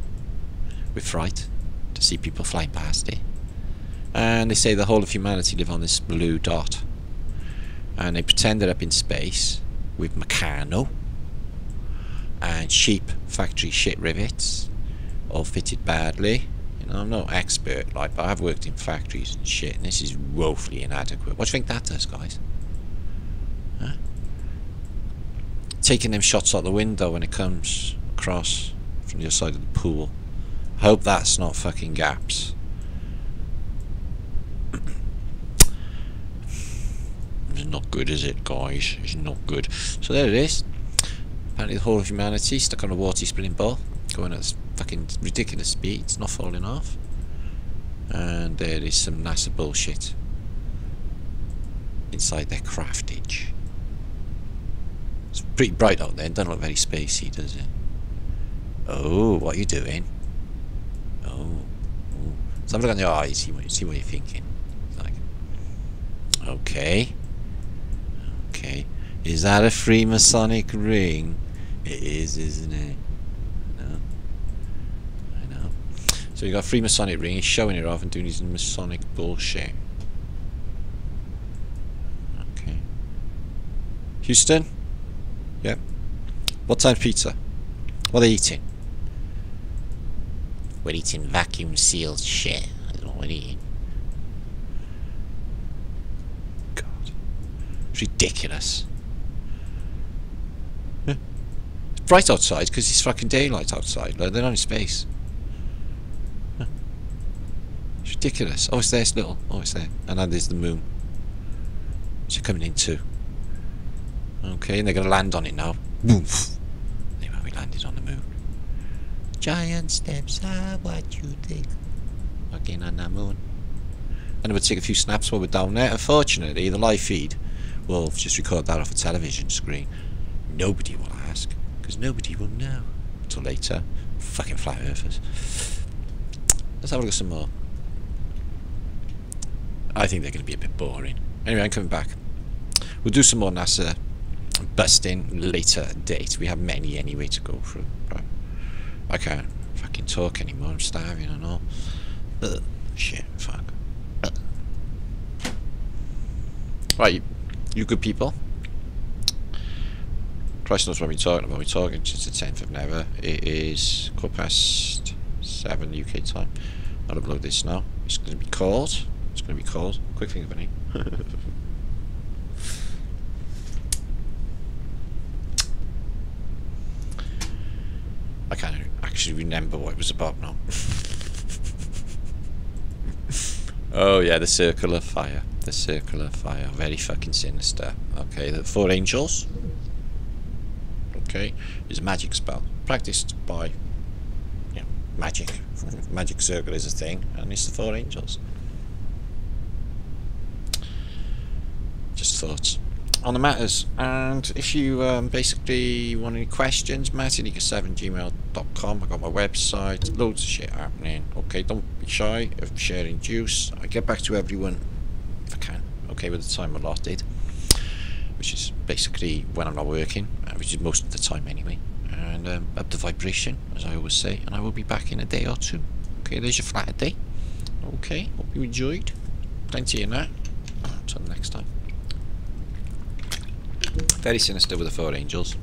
A: with fright to see people flying past it. And they say the whole of humanity live on this blue dot. And they pretend they're up in space with Meccano and cheap factory shit rivets, all fitted badly. You know, I'm no expert, like, but I've worked in factories and shit, and this is woefully inadequate. What do you think that does, guys? Huh? Taking them shots out the window when it comes across from the other side of the pool. I hope that's not fucking gaps. It's not good, is it, guys? It's not good. So there it is. Apparently the whole of humanity stuck on a water spinning ball, going at this fucking ridiculous speed. It's not falling off. And there is some NASA bullshit inside their craftage. It's pretty bright out there. It doesn't look very spacey, does it? Oh, what are you doing? Oh, so have a look on your eyes. See what you're thinking. Like, okay. Okay.
B: Is that a Freemasonic ring? It is, isn't it? I know. So you got a Freemasonic ring, he's showing it off and doing his Masonic bullshit. Okay. Houston? Yep. What time's pizza? What are they eating? We're eating vacuum sealed shit. I don't know what we're eating. God. It's ridiculous. Yeah. It's bright outside because it's fucking daylight outside. Like, they're not in space. Yeah. It's ridiculous. Oh, it's there, it's little. Oh, it's there. And then there's the moon. So coming in too. Okay, and they're going to land on it now. Woof. There we landed on the moon. Giant steps are what you think. Again on the moon. And we'll take a few snaps while we're down there. Unfortunately, the live feed will just record that off a television screen. Nobody will ask, because nobody will know until later. Fucking flat earthers. Let's have a look at some more. I think they're going to be a bit boring. Anyway, I'm coming back. We'll do some more NASA busting later date. We have many anyway to go through. Right. I can't fucking talk anymore. I'm starving and all. Shit, fuck. Right, you good people. Christ knows what we're talking about. We're talking since the 10th of Never. It is 7:15 UK time. I'll upload this now. It's going to be cold. It's going to be cold. Quick thing of a name. I can't actually remember what it was about now. Oh yeah, the Circle of Fire. The Circle of Fire. Very fucking sinister. Okay, the 4 angels. Okay, is a magic spell. Practiced by, you know, magic. Magic circle is a thing, and it's the 4 angels. Just thoughts on the matters. And if you basically want any questions, mattiniga7gmail.com. I got my website, loads of shit happening. Okay, don't be shy of sharing juice. I get back to everyone if I can, okay, with the time allotted, which is basically when I'm not working, which is most of the time anyway. And up the vibration, as I always say, and I will be back in a day or two. Okay, there's your flat day. Okay, hope you enjoyed. Plenty in that. Until next time. Very sinister with the 4 angels.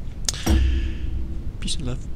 B: Peace and love.